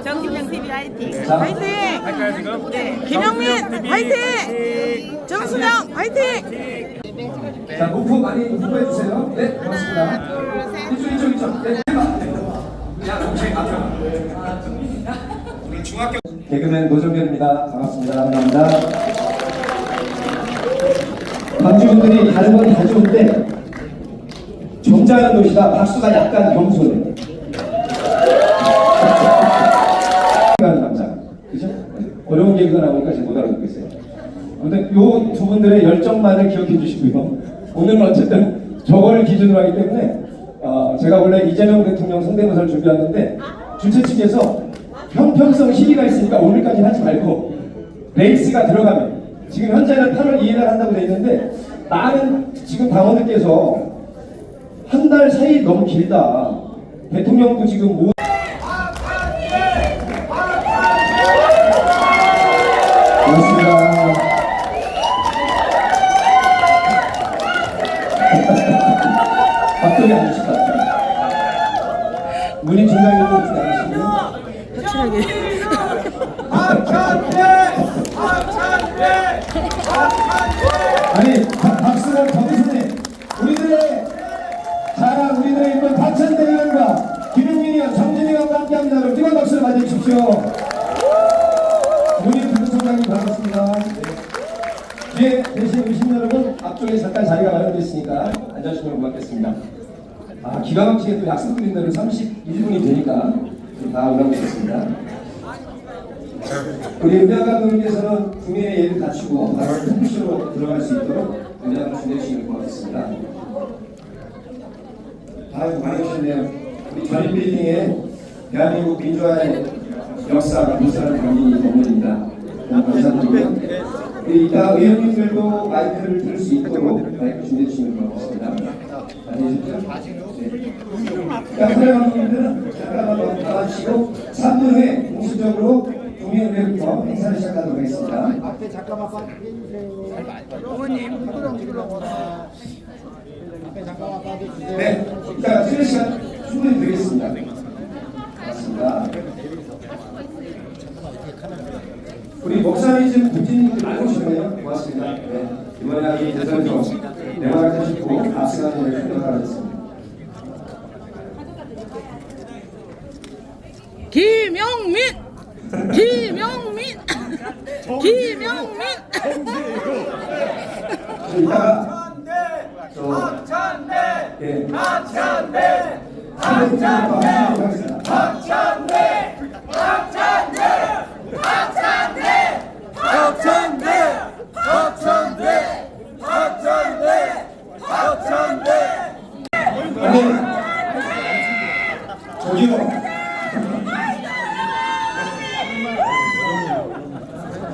정신영 TV 화이팅! 자, 화이팅! 할까요 지금? 네. 김영민 화이팅! 정수영 화이팅! 자, 목표 많이 홍보해주세요. 네, 고맙습니다. 이쪽. 네, 야, 동생 앞에. 우리 중학교 개그맨 노정현입니다. 반갑습니다. 감사합니다. 광주분들이 다른 건 다 좋은데 정자연 도시가 박수가 약간 겸손해. 남자, 그죠? 어려운 얘기가 나오니까 제가 못 알아듣고 있어요. 아무튼 요 두 분들의 열정만을 기억해 주시고요. 오늘은 어쨌든 저거를 기준으로 하기 때문에 제가 원래 이재명 대통령 성대모사를 준비하는데 주최 측에서 형평성 시비가 있으니까 오늘까지 하지 말고 레이스가 들어가면 지금 현재는 8월 2일 날 한다고 돼 있는데 많은 지금 당원들께서 한 달 사이 너무 길다. 대통령도 지금 고맙습니다. 박동이 아니시다. 문인 중장님도 혹시 아니시고요? 아니 박수를 정선님 우리들의 자랑 우리들의 이쁜 박찬대 의원과 김용민 의원, 정진희 의원과 함께합니다. 여러분 뜨거운 박수를 맞이해주십시오. 문인 부부총장님 반갑습니다. 뒤에 계신 의신 여러분 앞쪽에 잠깐 자리가 마련되어 있으니까 앉아주시면 고맙겠습니다. 기가 막히게 또 약속드린 대로 31분이 되니까 다 오라고 있겠습니다. 우리 은하 감독님께서는 국민의 예를 갖추고 바로 통시로 들어갈 수 있도록 은하를 준비해주시면 고맙겠습니다. 아유 많이 오셨네요. 우리 전임 빌딩에 대한민국 민주화의 역사가 무사한 경기 건물입니다. 감사드리고요. 우리 이따 의원님들도 마이크를 들을 수 있도록 마이크 준비해주시면 고맙겠습니다. 많이 해주십시오. 촬영 감독님들은 잠깐만 더 나와주시고 3분 후에 공식적으로 국민의회부터 행사를 시작하도록 하겠습니다. 앞에 잠깐만 빠져주세요. 어머님 앞에 잠깐만 빠져주세요. 네, 이따가 쉬는 시간 충분히 드리겠습니다. 고맙습니다. 우리 목사님 지금 국진님들 많이 오시네요. 고맙습니다. 네, 이번에 하기 대선에서 대화를 하시고 앞서가는 일을 큰 역할을 했습니다. 김영민 이따가 저기요.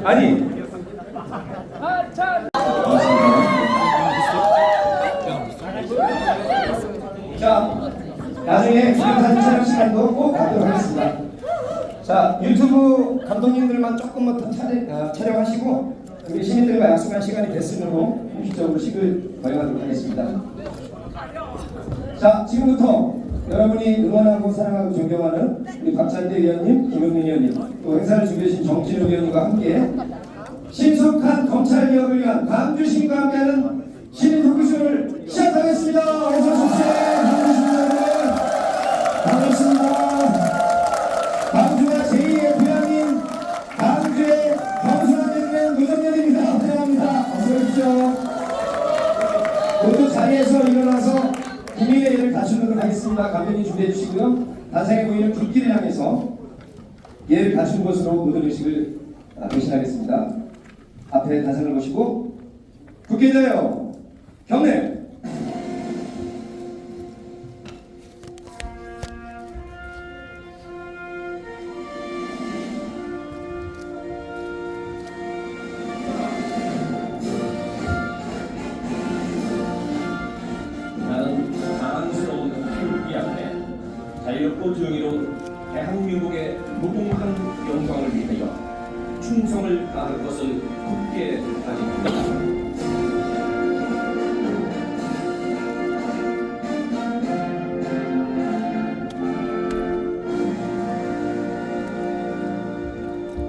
아니 자 나중에 기념사진 촬영 시간도 꼭 갖도록 하겠습니다. 자 유튜브 감독님들만 조금만 더 촬영하시고 우리 시민들과 약속한 시간이 됐으므로 공식적으로 식을 거행하도록 하겠습니다. 자 지금부터 여러분이 응원하고 사랑하고 존경하는 우리 박찬대 의원님, 김용민 의원님, 또 행사를 준비해주신 정진우 의원님과 함께 신속한 검찰개혁을 위한 광주시민과 함께하는 시민 토크쇼를 시작하겠습니다. 어서 오십시오. 반갑습니다. 광주와 제2의 고향인 광주의 겸손한 개그맨 노정현입니다. 환영합니다. 어서 오십시오. 모두 자리에서 일어나서 국민의 예를 갖추도록 하겠습니다. 감독님 준비해 주시고요. 단상에 보이는 굵기를 향해서 예를 갖춘 것으로 모든 의식을 대신하겠습니다. 앞에 단상을 보시고 국회자여 경례. 나는 자랑스러운 태극기 앞에 자유롭고 정의로운 대한민국의 무궁한 영광을 위하여 충성을 다할 것을 굳게 다짐합니다.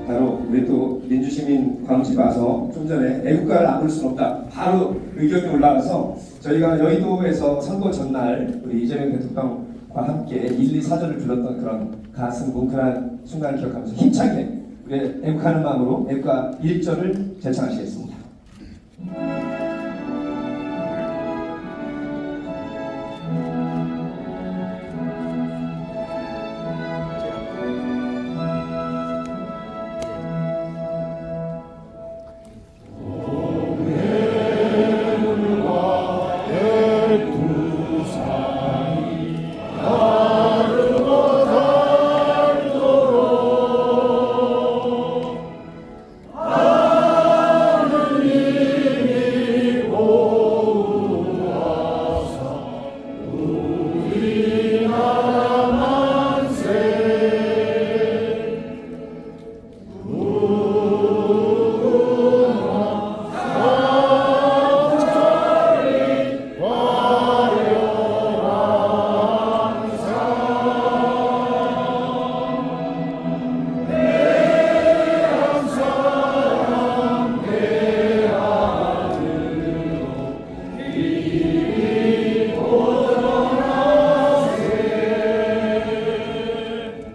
바로 우리 또 민주시민 광주에 와서 좀 전에 애국가를 안 부를 수는 없다. 바로 의견이 올라와서 저희가 여의도에서 선거 전날 우리 이재명 대통령과 함께 1, 2, 4절을 불렀던 그런 가슴 뭉클한 순간을 기억하면서 힘차게 우리 애국하는 마음으로 애국가 1절을 제창하시겠습니다.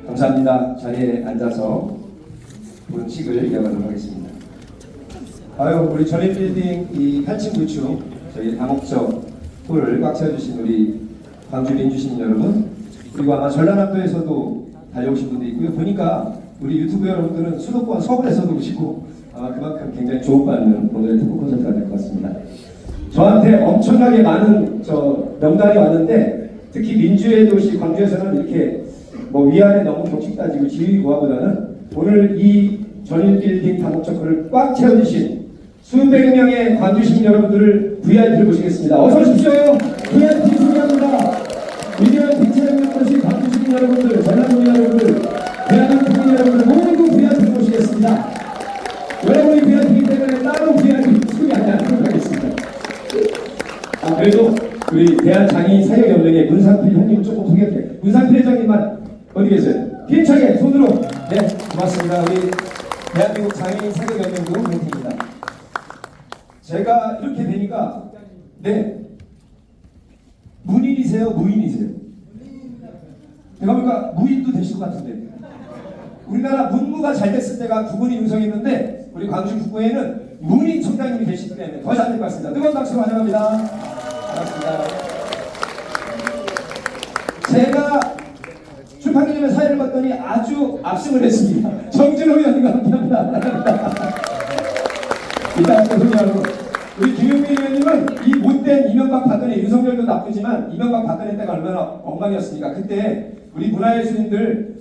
감사합니다. 자리에 앉아서 본식을 이어가도록 하겠습니다. 아유, 우리 전인빌딩 이 8층 9층 저희 다목적 홀을 꽉 채워주신 우리 광주 민주시민 여러분, 그리고 아마 전라남도에서도 달려오신 분도 있고요. 보니까 우리 유튜브 여러분들은 수도권 서울에서도 오시고 아마 그만큼 굉장히 주목받는 오늘의 특급 콘서트가 될 것 같습니다. 저한테 엄청나게 많은 명단이 왔는데 특히 민주의 도시 광주에서는 이렇게 뭐 위아래 너무 격식 따지고 지휘구하보다는 오늘 이 전인빌딩 다목적호를 꽉 채워주신 수백 명의 광주 시민 여러분들을 VIP를 모시겠습니다. 어서 오십시오. VIP 소개합니다. 위대한 빛의 도시 광주 시민 여러분들, 전라도 여러분들, 대한민국 국민 여러분들 모두 VIP를 모시겠습니다. 여러분이 VIP이기 때문에 따로 VIP 소개하지 않도록 하겠습니다. 그래도 우리 대한장애인 사회연맹의 문상필 형님 조금 소개할게요. 문상필 회장님만 어디 계세요? 힘차게 손으로. 네, 고맙습니다. 우리 대한민국 장애인 사회연맹도 회장입니다. 제가 이렇게 되니까 네, 문인이세요? 무인이세요? 제가 보니까 무인도 되실 것 같은데. 우리나라 문무가 잘 됐을 때가 구군이 유성했는데 우리 광주 북구에는 문인 총장님이 계시기 때문에 더 잘 될 것 같습니다. 뜨거운 박수로 환영합니다. 반갑습니다. 제가 출판기 전에 사회를 봤더니 아주 압승을 했습니다. 정진호 의원님과 함께합니다. 이따 소개하고 우리 김용민 의원님은 이 못된 이명박 박근혜 윤석열도 나쁘지만 이명박 박근혜 때가 얼마나 엉망이었습니까? 그때 우리 문화예술인들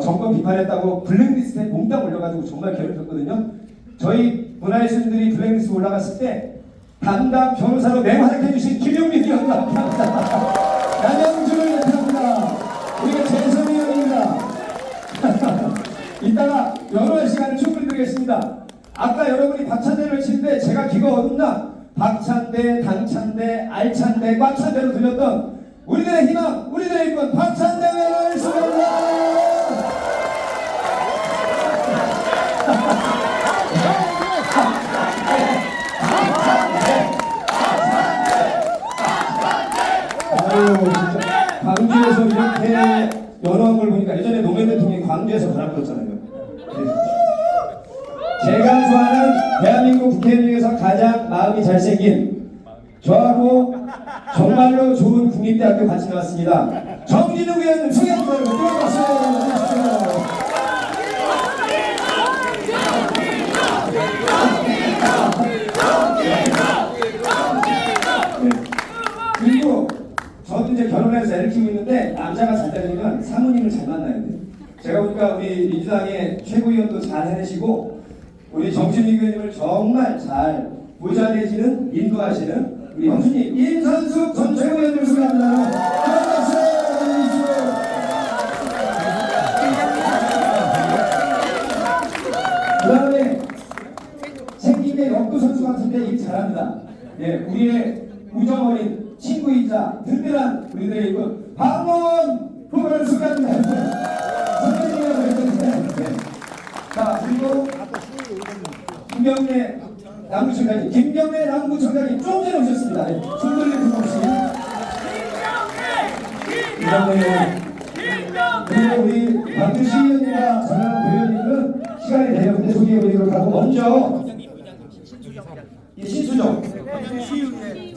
정권 비판했다고 블랙리스트에 몽땅 올려가지고 정말 괴롭혔거든요. 저희 문화예술인들이 블랙리스트 올라갔을 때 담당 변호사로 맹활약해주신 김용민 의원과 함께합니다. 양양주를 대표합니다. 우리가 재선 의원입니다. 이따가 여러 시간을 충분히 드리겠습니다. 아까 여러분이 박찬대를 치는데 제가 귀가 어둡나? 박찬대, 당찬대, 알찬대, 꽉찬대로 들렸던 우리들의 희망, 우리들의 일꾼 박찬대 의원을 수고합니다. 아유, 진짜 광주에서 이렇게 연호한 걸 보니까 예전에 노무현 대통령이 광주에서 바람 불었잖아요. 제가 좋아하는 대한민국 국회의원 중에서 가장 마음이 잘생긴 저하고 정말로 좋은 국립대학교 같이 나왔습니다. 정진욱 의원님 소개합니다. 뜨거운 박수 주십시오. 그리고 저도 이제 결혼해서 애를 키우고 있는데 남자가 잘 되려면 사모님을 잘 만나야 돼요. 제가 보니까 우리 민주당의 최고위원도 잘 해내시고 우리 정진욱 의원님을 정말 잘 보좌 내지는 인도하시는 우리 형수님 임선숙 전 최고위원님을 소개합니다. 박수 보내주십시오. 그 다음에 생긴 게 역도 선수 같은데 일 잘합니다. 예, 우리의 우정어린 친구이자 든든한 우리들의 이분 박원 후보를 소개합니다. 선생님이라고 했는데 자, 그리고 김경래 남부청장님, 김경래 남부청장님 좀 전에 오셨습니다. 네, 손 돌리는 분 없이. 그리고 우리 박주시 의원님과 전남 의원님은 시간이 되려 근데 소개해드리도록 하고 먼저 신수정 박주시 의원님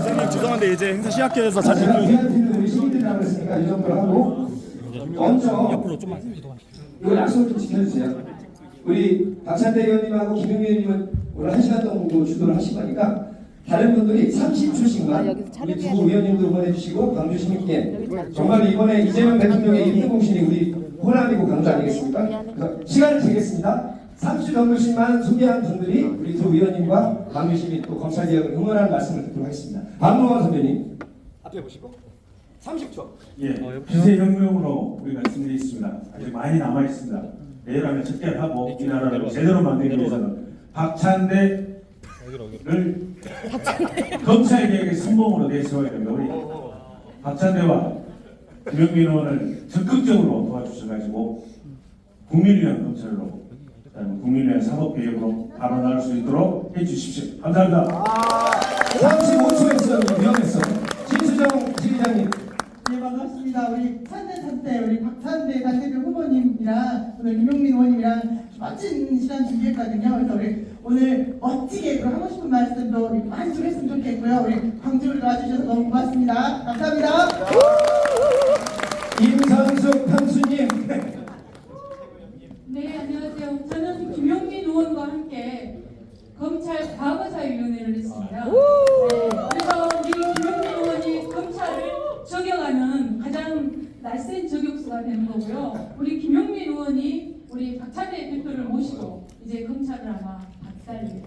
선생님 죄송한데 이제 행사 시작해서 잘 제가 듣고 우리 시민들이 나왔으니까 이 정도로 하고 먼저 이거 약속 좀 지켜주세요. 우리 박찬대 의원님하고 김용민 의원님은 오늘 1시간 정도 주도를 하신 거니까 다른 분들이 30초씩만 우리 두 의원님도 응원해 주시고 광주 시민께 정말 이번에 이재명 대통령의 1등 공신이 우리 호남이고 광주 아니겠습니까? 그래서 시간을 재겠습니다. 30초 정도씩만 소개한 분들이 우리 두 의원님과 광주 시민 또 검찰개혁을 응원하는 말씀을 듣도록 하겠습니다. 박노원 선배님 앞에 보시고 30초. 예, 기세혁명으로 우리 말씀드리 있습니다. 아직 많이 남아 있습니다. 내일 안에 집결하고 이 나라를 제대로 만들기 위해서는 박찬대를 검찰개혁의 선봉으로 내세워야 됩니다. 우리 박찬대와 김용민 의원을 적극적으로 도와주셔가지고 국민을 위한 검찰로, 국민을 위한 사법개혁으로 발언할 수 있도록 해주십시오. 감사합니다. 35초에서 위험했어. 신수정 지휘장님. 네, 반갑습니다. 우리 찬대 우리 박찬대 당대표 후보님이랑 오늘 김용민 의원님이랑 멋진 시간 준비했거든요. 그래서 우리 오늘 멋지게 하고 싶은 말씀도 많이 좀 했으면 좋겠고요. 우리 광주를 와주셔서 너무 고맙습니다. 감사합니다. 임상숙 탕수님. 네, 안녕하세요. 저는 김용민 의원과 함께 검찰 과거사위원회를 했습니다. 네, 그래서 우리 김용민 의원이 검찰을 저격하는 가장 날쌘 저격수가 되는 거고요. 우리 김용민 의원이 우리 박찬대 대표를 모시고 이제 검찰을 아마 박살내요.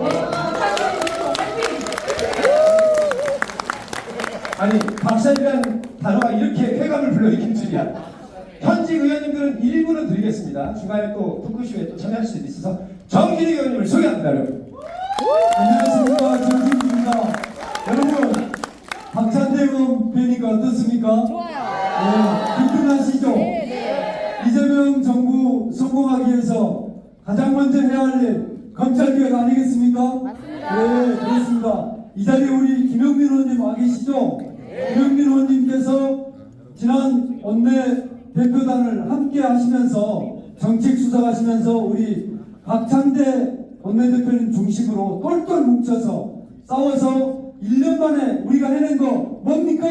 네, 박찬대 대표 화이팅! 아니 박살이라는 단어가 이렇게 쾌감을 불러일으킨 줄이야. 현직 의원님들은 1분은 드리겠습니다. 중간에 또 토크쇼에 또 참여할 수도 있어서 정진희 의원님을 소개합니다. 여러분. 안녕하십니까 정진입니다. 여러분 박찬대 의원 뵈니까 어떻습니까? 좋아요. 든든하시죠? 네. 이재명 정부 성공하기 위해서 가장 먼저 해야 할 일 검찰개혁 아니겠습니까? 맞습니다. 네, 그렇습니다. 이 자리에 우리 김용민 의원님 와 계시죠? 네. 김용민 의원님께서 지난 원내 대표단을 함께 하시면서 정책 수사하시면서 우리 박찬대 원내대표님 중심으로 똘똘 뭉쳐서 싸워서 1년 만에 우리가 해낸 거 뭡니까?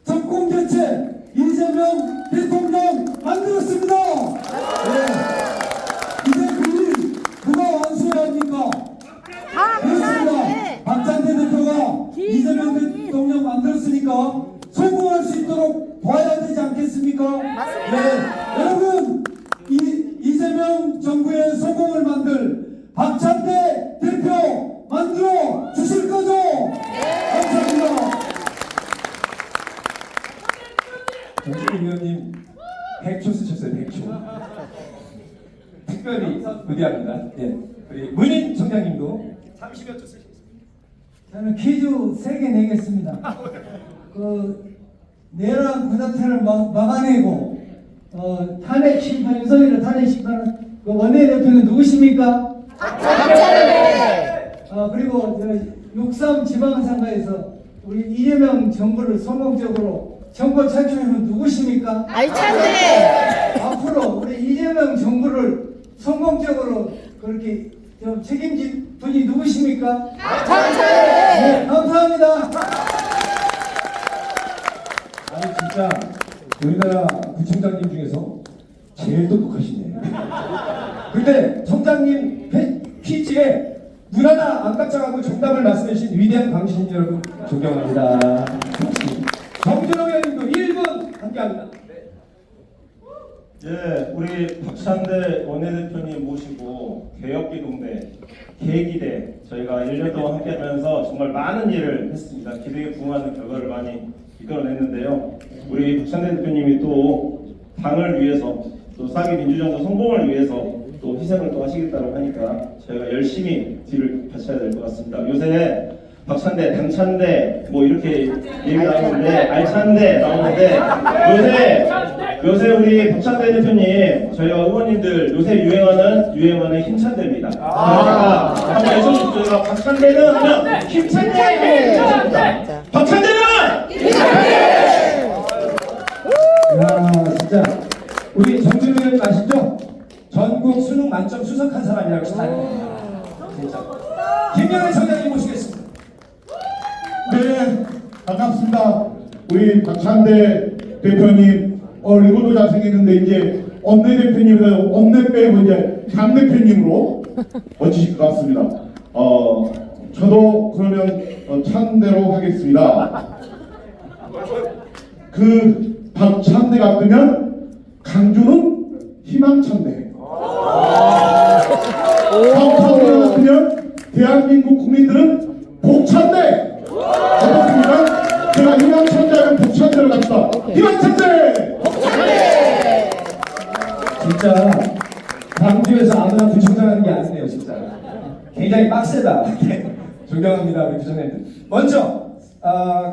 정권교체 이재명 대통령 만들었습니다. 네. 이제 그 일 누가 완수해야 합니까? 그렇습니다. 박찬대 대표가 이재명 대통령 만들었으니까 성공할 수 있도록 도와야 되지 않겠습니까? 네. 여러분 이재명 정부의 성공을 만들 박찬대 대표 만들어 주실 거죠? 감사합니다. 정진희 의원님 100초 쓰셨어요. 100초. 특별히 의대합니다. 예. 우리 문인 청장님도 30여 초 쓰시겠습니다. 저는 퀴즈 3개 내겠습니다. 내란 구사태를 막아내고 탄핵 심판 윤석열을 탄핵 심판한 그 원내대표는 누구십니까? 박찬대. 그리고 6.3 지방선거에서 우리 이재명 정부를 성공적으로 정권 탈출하면 누구십니까? 알찬대. 앞으로 우리 이재명 정부를 성공적으로 그렇게 좀 책임질 분이 누구십니까? 박찬대. 네, 감사합니다. 아니 진짜 우리나라 구청장님 중에서 제일 똑똑하시네. 근데 청장님 퀴즈에 눈 하나 안 깜짝하고 정답을 말씀해주신 위대한 광신 여러분 존경합니다. 정준호 의원님도 1분 함께합니다. 예, 우리 박찬대 원내대표님 모시고 개혁기동대, 계기대 저희가 1년 동안 함께하면서 정말 많은 일을 했습니다. 기대에 부응하는 결과를 많이 이끌어냈는데요. 우리 박찬대 대표님이 또 당을 위해서 또 4기 민주정부 성공을 위해서 또 희생을 또 하시겠다고 하니까 저희가 열심히 뒤를 받쳐야 될 것 같습니다. 요새 박찬대, 당찬대 뭐 이렇게 얘기 나오는데 알찬대 나오는데 요새 우리 박찬대 대표님 저희가 의원님들 요새 유행하는 힘찬대입니다. 한번 해주십시오. 저희가 박찬대는 하면 힘찬대. 박찬대는 야, 진짜 우리 정준우 의원님 아시죠? 전국 수능 만점 수석한 사람이라고 다닙니다. 진짜. 김영애 소장님 모시겠습니다. 네, 반갑습니다. 우리 박찬대 대표님, 얼굴도 잘생겼는데 이제 원내대표님보다 원내 빼고 이제 당대표님으로 멋지실 것 같습니다. 저도 그러면 찬대로 하겠습니다. 그 박찬대 같으면 강주는 희망찬대. 박찬대 같으면 대한민국 국민들은 복찬대. 어떻습니까? 제가 희망찬대하면 복찬대로 갑시다. 희망찬대! 진짜 광주에서 아무나 구청장하는 게 아니네요, 진짜. 굉장히 빡세다. 존경합니다, 우리 구청장님들. 먼저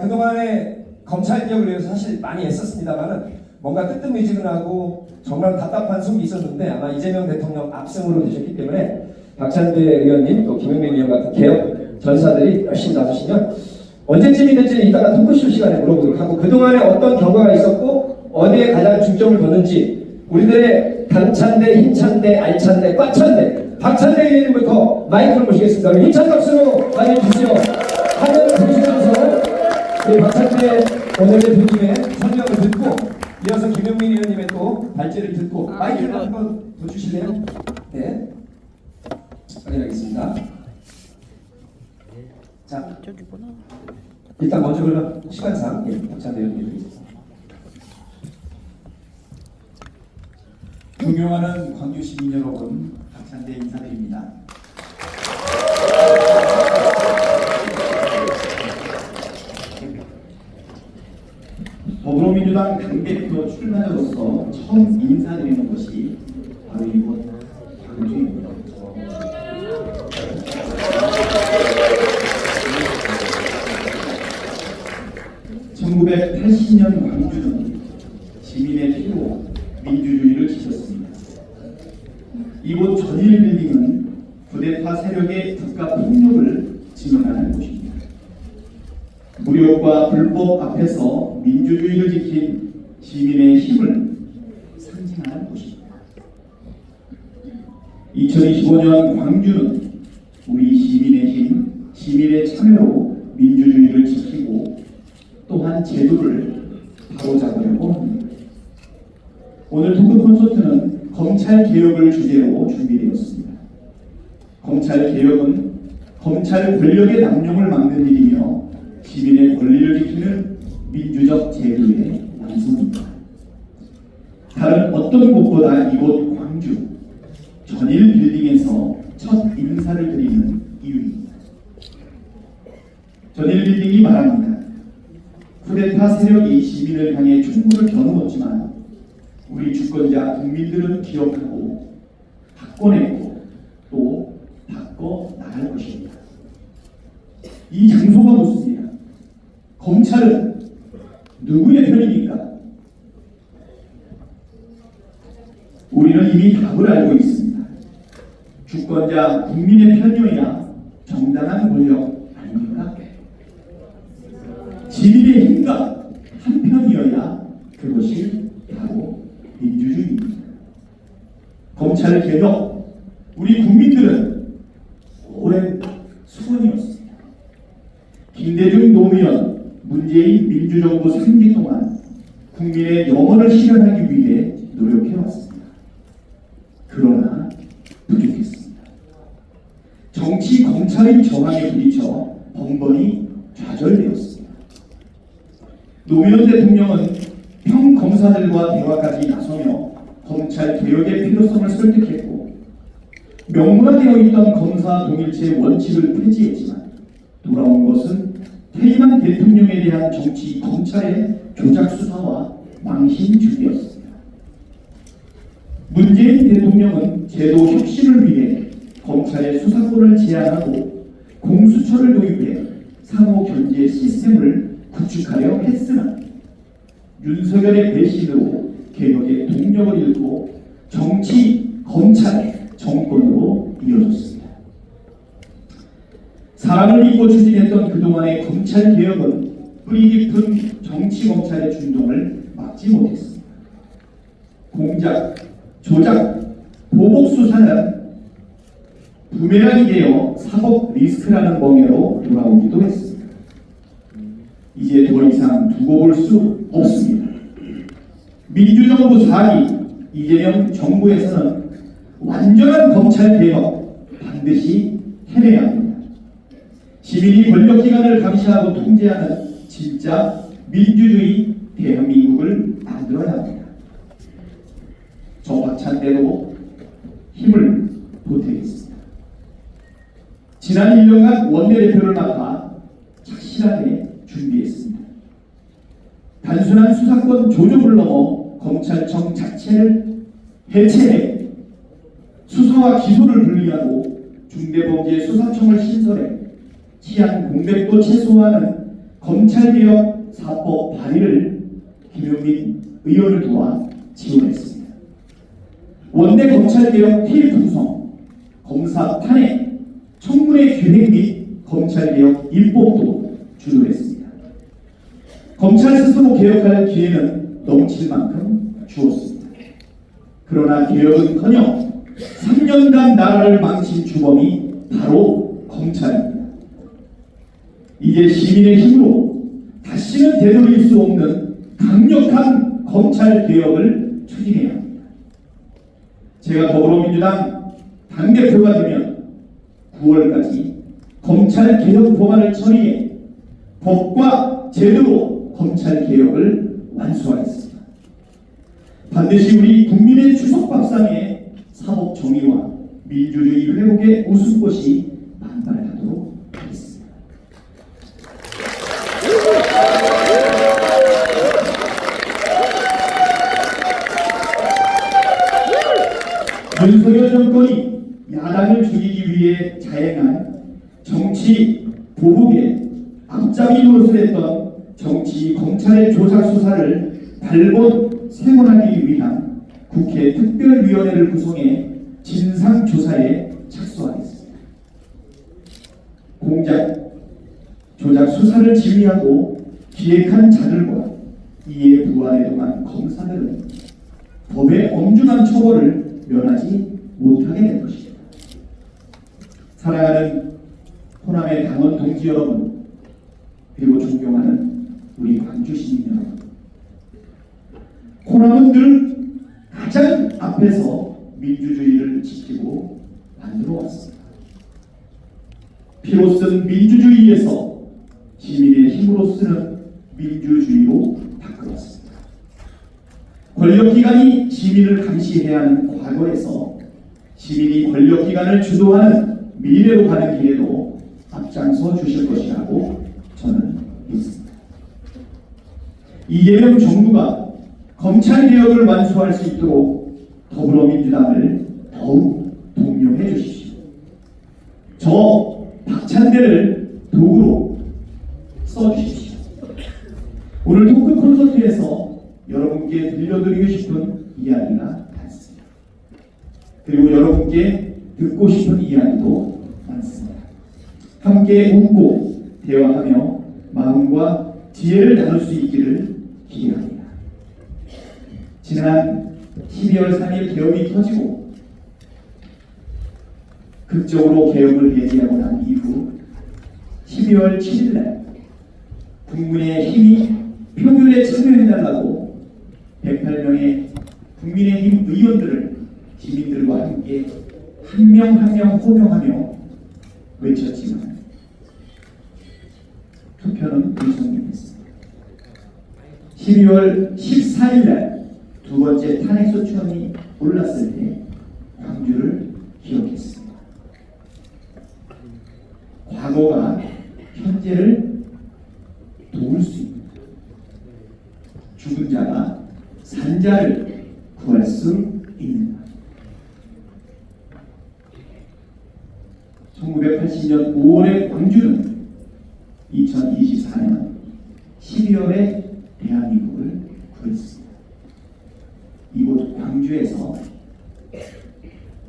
그동안에 검찰 개혁을 위해서 사실 많이 애썼습니다만은 뭔가 뜨뜻미지근하고 정말 답답한 속이 있었는데 아마 이재명 대통령 압승으로 되셨기 때문에 박찬대 의원님 또 김용민 의원 같은 개혁 전사들이 열심히 나서시면 언제쯤이 될지는 이따가 토크쇼 시간에 물어보도록 하고 그동안에 어떤 경과가 있었고 어디에 가장 중점을 뒀는지 우리들의 당찬대, 힘찬대, 알찬대, 꽉찬대 박찬대 의원님부터 마이크를 모시겠습니다. 힘찬 박수로 맞이해주시죠. 화면을 보시면서 우리 박찬대 원내대표님의 설명을 듣고 이어서 김용민 의원님의 또 발제를 듣고 마이크를 한번 더 주실래요? 네. 확인하겠습니다. 자, 일단 먼저 그러면 시간상 박찬대 의원님 드리겠습니다. 존경하는 광주 시민 여러분, 박찬대 인사드립니다. 더불어민주당 당대표 출마자로서 처음 인사드리는 곳이 바로 이곳 광주입니다. 1980년 광주는 시민의 피로 민주주의를 지켰습니다. 이곳 전일빌딩은 부대파 세력의 국가 폭력을 증언하는 곳입니다. 무력과 불법 앞에서 민주주의를 지킨 시민의 힘을 상징하는 곳입니다. 2025년 광주는 우리 시민의 힘, 시민의 참여로 민주주의를 지키고 또한 제도를 바로잡으려고 합니다. 오늘 토크 콘서트는 검찰 개혁을 주제로 준비되었습니다. 검찰 개혁은 검찰 권력의 남용을 막는 일이며 시민의 권리를 지키는 민주적 제도의 완성입니다. 다른 어떤 곳보다 이곳 광주 전일 빌딩에서 첫 인사를 드리는 이유입니다. 전일 빌딩이 말합니다. 쿠데타 세력이 시민을 향해 총구를 겨누었지만 우리 주권자 국민들은 기억하고 바꿔내고 또 바꿔 나갈 것입니다. 이 장소가 묻습니다. 검찰은 누구의 편입니까? 우리는 이미 답을 알고 있습니다. 주권자 국민의 편이어야 정당한 권력 아닙니까? 시민의 힘과 한편이어야 그것이 바로 민주주의입니다. 검찰 개혁, 우리 국민들은 오랜 소원이었습니다. 김대중 노무현, 문재인 민주정부 3기 동안 국민의 영원을 실현하기 위해 노력해왔습니다. 그러나 부족했습니다. 정치 검찰의 저항에 부딪혀 번번이 좌절되었습니다. 노무현 대통령은 평검사들과 대화까지 나서며 검찰 개혁의 필요성을 설득했고 명문화되어 있던 검사 동일체 원칙을 폐지했지만 돌아온 것은 퇴임한 대통령에 대한 정치 검찰의 조작 수사와 망신 주기였습니다. 문재인 대통령은 제도 혁신을 위해 검찰의 수사권을 제한하고 공수처를 도입해 상호 견제 시스템을 구축하려 했으나 윤석열의 배신으로 개혁의 동력을 잃고 정치, 검찰, 정권으로 이어졌습니다. 사람을 믿고 추진했던 그동안의 검찰개혁은 뿌리 깊은 정치 검찰의 준동을 막지 못했습니다. 공작, 조작, 보복 수사는 부메랑이 되어 사법 리스크라는 멍에로 돌아오기도 했습니다. 이제 더 이상 두고 볼 수 없습니다. 민주정부 4기 이재명 정부에서는 완전한 검찰개혁 반드시 해내야 합니다. 시민이 권력기관을 감시하고 통제하는 진짜 민주주의 대한민국을 만들어야 합니다. 저 박찬대로 힘을 보태겠습니다. 지난 1년간 원내대표를 맡아 착실하게 준비했습니다. 단순한 수사권 조정을 넘어 검찰청 자체를 해체해 수사와 기소를 분리하고 중대범죄 수사청을 신설해 치안 공백도 최소화하는 검찰개혁 사법 발의를 김용민 의원을 도와 지원했습니다. 원내 검찰개혁 TF 구성, 검사 탄핵, 청문회 기획 및 검찰개혁 입법도 주도했습니다. 검찰 스스로 개혁할 기회는 넘칠 만큼 주었습니다. 그러나 개혁은커녕 3년간 나라를 망친 주범이 바로 검찰입니다. 이제 시민의 힘으로 다시는 되돌릴 수 없는 강력한 검찰 개혁을 추진해야 합니다. 제가 더불어민주당 당대표가 되면 9월까지 검찰 개혁 법안을 처리해 법과 제도로 검찰 개혁을 완수하겠습니다. 반드시 우리 국민의 추석 밥상에 사법 정의와 민주주의 회복의 웃음꽃이 만발하도록 하겠습니다. 윤석열 정권이 야당을 죽이기 위해 자행한 정치 보복에 앞잡이 노릇을 했던 정치 검찰의 조작 수사를 발본 생원하기 위한 국회 특별위원회를 구성해 진상조사에 착수하겠습니다. 공작, 조작 수사를 지휘하고 기획한 자들과 이에 부안해동한 검사들은 법의 엄중한 처벌을 면하지 못하게 될 것입니다. 사랑하는 호남의 당원 동지 여러분, 그리고 존경하는 우리 광주 시민 여러분, 호남은 늘 가장 앞에서 민주주의를 지키고 만들어 왔습니다. 피로 쓴 민주주의에서 시민의 힘으로 쓰는 민주주의로 바꿔왔습니다. 권력기관이 시민을 감시해야 하는 과거에서 시민이 권력기관을 주도하는 미래로 가는 길에도 앞장서 주실 것이라고 저는 믿습니다. 이재명 정부가 검찰개혁을 완수할 수 있도록 더불어민주당을 더욱 독려해 주십시오. 저 박찬대를 도구로 써주십시오. 오늘 토크 콘서트에서 여러분께 들려드리고 싶은 이야기가 많습니다. 그리고 여러분께 듣고 싶은 이야기도 많습니다. 함께 웃고 대화하며 마음과 지혜를 나눌 수 있기를 기대합니다. 지난 12월 3일 개혁이 터지고 극적으로 개혁을 예지하고 난 이후 12월 7일날 국민의힘이 표결에 참여해달라고 108명의 국민의힘 의원들을 시민들과 함께 한 명 한 명 호명하며 외쳤지만 투표는 불성립했습니다. 12월 14일날 두 번째 탄핵소추안이 올랐을 때 광주를 기억했습니다. 과거가 현재를 도울 수 있는, 죽은 자가 산 자를 구할 수 있는 것. 1980년 5월의 광주는 12월에 대한민국을 구했습니다. 이곳 광주에서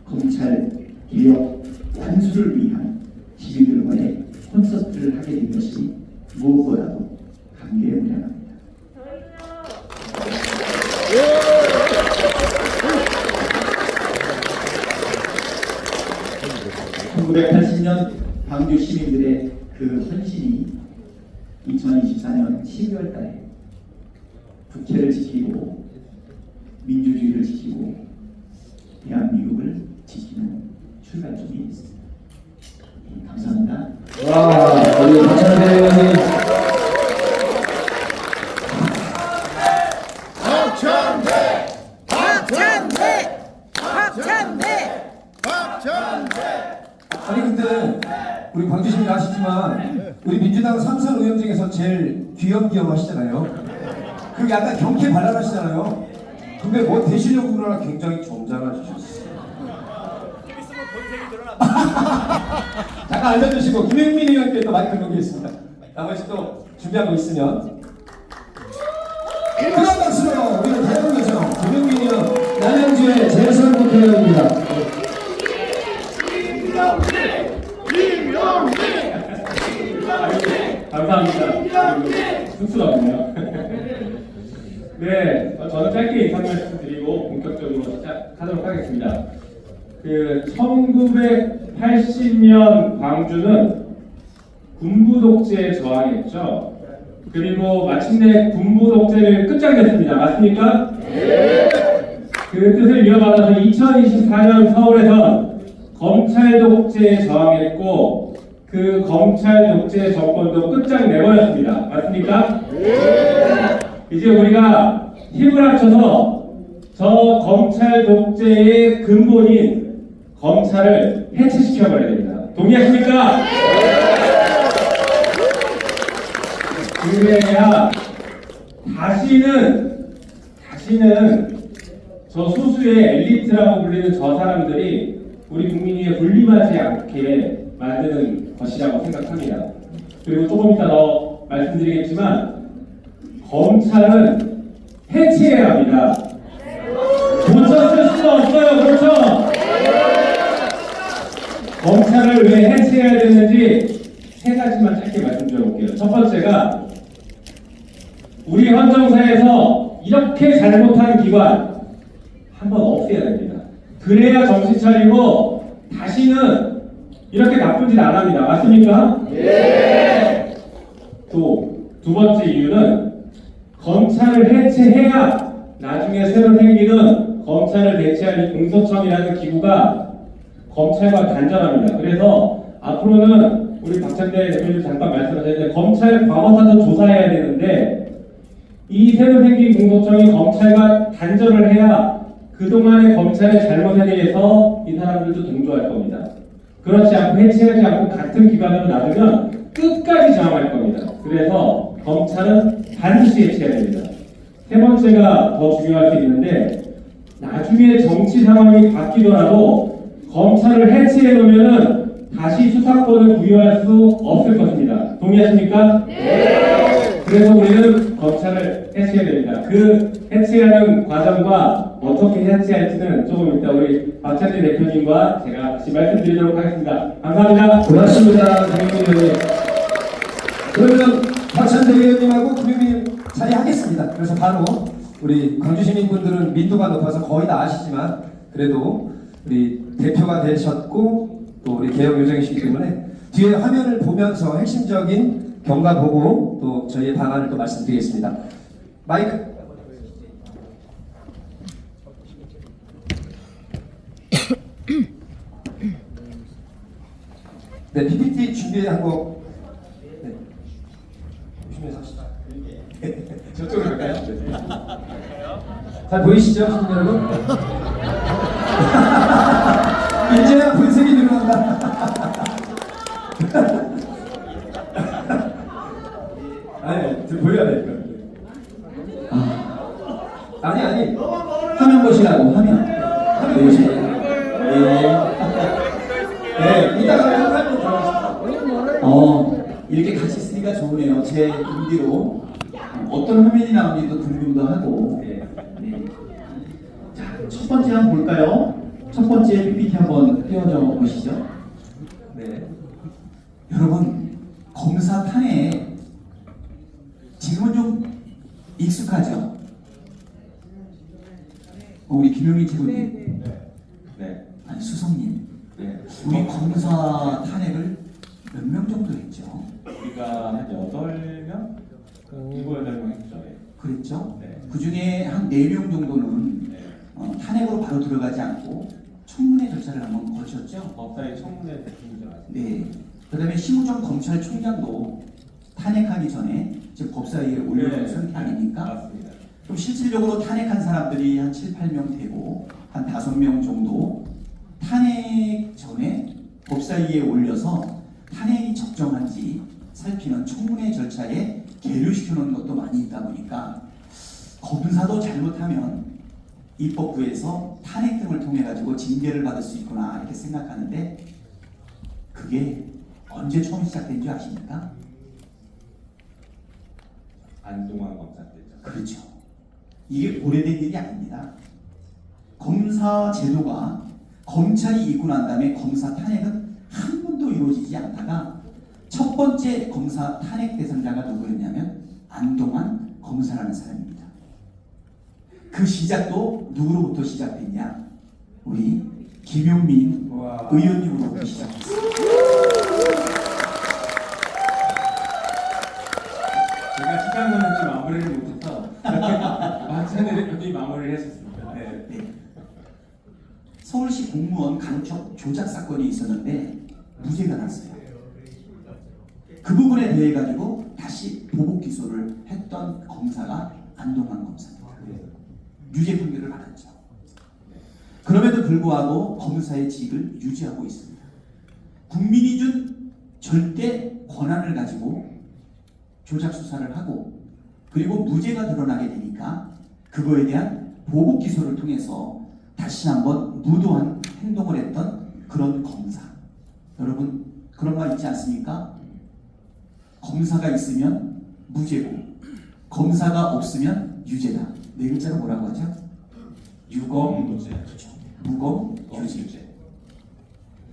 검찰 개혁 완수를 위한 시민들과의 콘서트를 하게 된 것이 무엇보다도 감개무량합니다. 1980년 광주 시민들의 그 헌신이 2024년 12월 달에 국회를 지키고 민주주의를 지키고 대한민국을 지키는 출발점이 있습니다. 감사합니다. 와, 우리 박찬대 의원님. 아니 근데 우리 광주 시민 아시지만 우리 민주당 삼선 의원 중에서 제일 귀염귀염 하시잖아요. 그 약간 경쾌 발랄하시잖아요. 근데 뭐 되시려고 그러나 굉장히 점잖아지셨어요. 잠깐 앉아주시고 김영민 의원께 또 마이크 넘기겠습니다. 나머지 또 준비한 거 있으면 큰 박수로 우리 대한민국에서 김영민 의원 남양주의 재선 국회의원입니다. 감사합니다. 쑥스가 없네요. 네, 저는 짧게 인사 말씀드리고 본격적으로 시작하도록 하겠습니다. 1980년 광주는 군부 독재에 저항했죠. 그리고 마침내 군부 독재를 끝장냈습니다. 맞습니까? 네. 그 뜻을 이어받아서 2024년 서울에선 검찰 독재에 저항했고 그 검찰 독재 정권도 끝장내버렸습니다. 맞습니까? 네. 이제 우리가 힘을 합쳐서 저 검찰 독재의 근본인 검찰을 해체시켜버려야 됩니다. 동의하십니까? 네. 그래야 다시는 저 소수의 엘리트라고 불리는 저 사람들이 우리 국민 위에 군림하지 않게 만드는 것이라고 생각합니다. 그리고 조금 이따 더 말씀드리겠지만 검찰은 해체해야 합니다. 고쳐 쓸 수가 없어요. 그렇죠? 검찰을 왜 해체해야 되는지 세 가지만 짧게 말씀드려볼게요. 첫 번째가 우리 헌정사에서 이렇게 잘못한 기관 한번 없애야 됩니다. 그래야 정신 차리고 다시는 이렇게 나쁜 짓 안 합니다. 맞습니까? 예. 또 두 번째 이유는 검찰을 해체해야 나중에 새로 생기는 검찰을 대체할 이 공소청이라는 기구가 검찰과 단절합니다. 그래서 앞으로는 우리 박찬대 대표님 잠깐 말씀하셨는데 검찰 과거사도 조사해야 되는데 이 새로 생긴 공소청이 검찰과 단절을 해야 그동안의 검찰의 잘못에 대해서 이 사람들도 동조할 겁니다. 그렇지 않고 해체하지 않고 같은 기관으로 놔두면 끝까지 저항할 겁니다. 그래서 검찰은 반드시 해체해야 됩니다. 세 번째가 더 중요할 게 있는데 나중에 정치 상황이 바뀌더라도 검찰을 해체해 놓으면은 다시 수사권을 부여할 수 없을 것입니다. 동의하십니까? 네. 그래서 우리는 검찰을 해체해야 됩니다. 그 해체하는 과정과 어떻게 해체할지는 조금 이따 우리 박찬대 대표님과 제가 같이 말씀드리도록 하겠습니다. 감사합니다. 고맙습니다. 김영민 의원님. 그러면 박찬대 의원님하고 김영민 자리하겠습니다. 그래서 바로 우리 광주 시민분들은 민도가 높아서 거의 다 아시지만 그래도 우리 대표가 되셨고 또 우리 개혁 요정이시기 때문에 뒤에 화면을 보면서 핵심적인 경과 보고 또 저희의 방안을 또 말씀드리겠습니다. 마이크. 네, PPT 준비한 거. 네. 조심해서 합시다. 저쪽으로 갈까요? 네. 잘 보이시죠, 시민 여러분? 이제야 분색이 늘어난다. 아니, 보여야 되니까. 아니. 화면 보시라고, 화면. 화면 보시라고. 네, 이따가 화면 들어가시죠. 이렇게 같이 있으니까 좋으네요. 제 금 뒤로 어떤 화면이 나오는지도 궁금도 하고. 네. 네. 자, 첫 번째 한번 볼까요? 첫 번째 PPT 한번 띄워줘 보시죠. 네. 여러분, 검사 탄핵 지금은 좀 익숙하죠? 우리 김용민 최고님, 네. 아니 수석님, 네. 우리 검사 탄핵을 몇 명 정도 했죠? 우리가 한 8명? 7, 8명 했죠. 네. 그랬죠? 네. 그 중에 한 4명 정도는 네. 탄핵으로 바로 들어가지 않고 청문회 절차를 한번 거쳤죠? 법사위 청문회 대통령이죠. 네. 그 다음에 심우정 검찰총장도 탄핵하기 전에 지금 법사위에 올려놓은 상태 아닙니까? 맞습니다. 그럼 실질적으로 탄핵한 사람들이 한 7, 8명 되고 한 5명 정도 탄핵 전에 법사위에 올려서 탄핵이 적정한지 살피는 청문회 절차에 계류시켜놓은 것도 많이 있다 보니까 검사도 잘못하면 입법부에서 탄핵 등을 통해 가지고 징계를 받을 수 있구나 이렇게 생각하는데 그게 언제 처음 시작된 줄 아십니까? 안동환 검사 때죠. 그렇죠. 이게 오래된 일이 아닙니다. 검사 제도가 검찰이 있고 난 다음에 검사 탄핵은 한 번도 이루어지지 않다가 첫 번째 검사 탄핵 대상자가 누구였냐면 안동환 검사라는 사람입니다. 그 시작도 누구로부터 시작됐냐? 우리 김용민 의원님으로부터 시작했습니다. 제가 시간을 좀 마무리를 못해서 마찬가지로 여기 마무리를 했었습니다. 네. 네. 서울시 공무원 간첩 조작 사건이 있었는데 무죄가 났어요. 그 부분에 대해 가지고 다시 보복 기소를 했던 검사가 안동환 검사입니다. 유죄 판결을 받았죠. 그럼에도 불구하고 검사의 직을 유지하고 있습니다. 국민이 준 절대 권한을 가지고 조작 수사를 하고 그리고 무죄가 드러나게 되니까 그거에 대한 보복 기소를 통해서 다시 한번 무도한 행동을 했던 그런 검사. 여러분 그런 말 있지 않습니까? 검사가 있으면 무죄고 검사가 없으면 유죄다. 네 글자로 뭐라고 하죠? 유검유죄. 그렇죠. 무검유죄.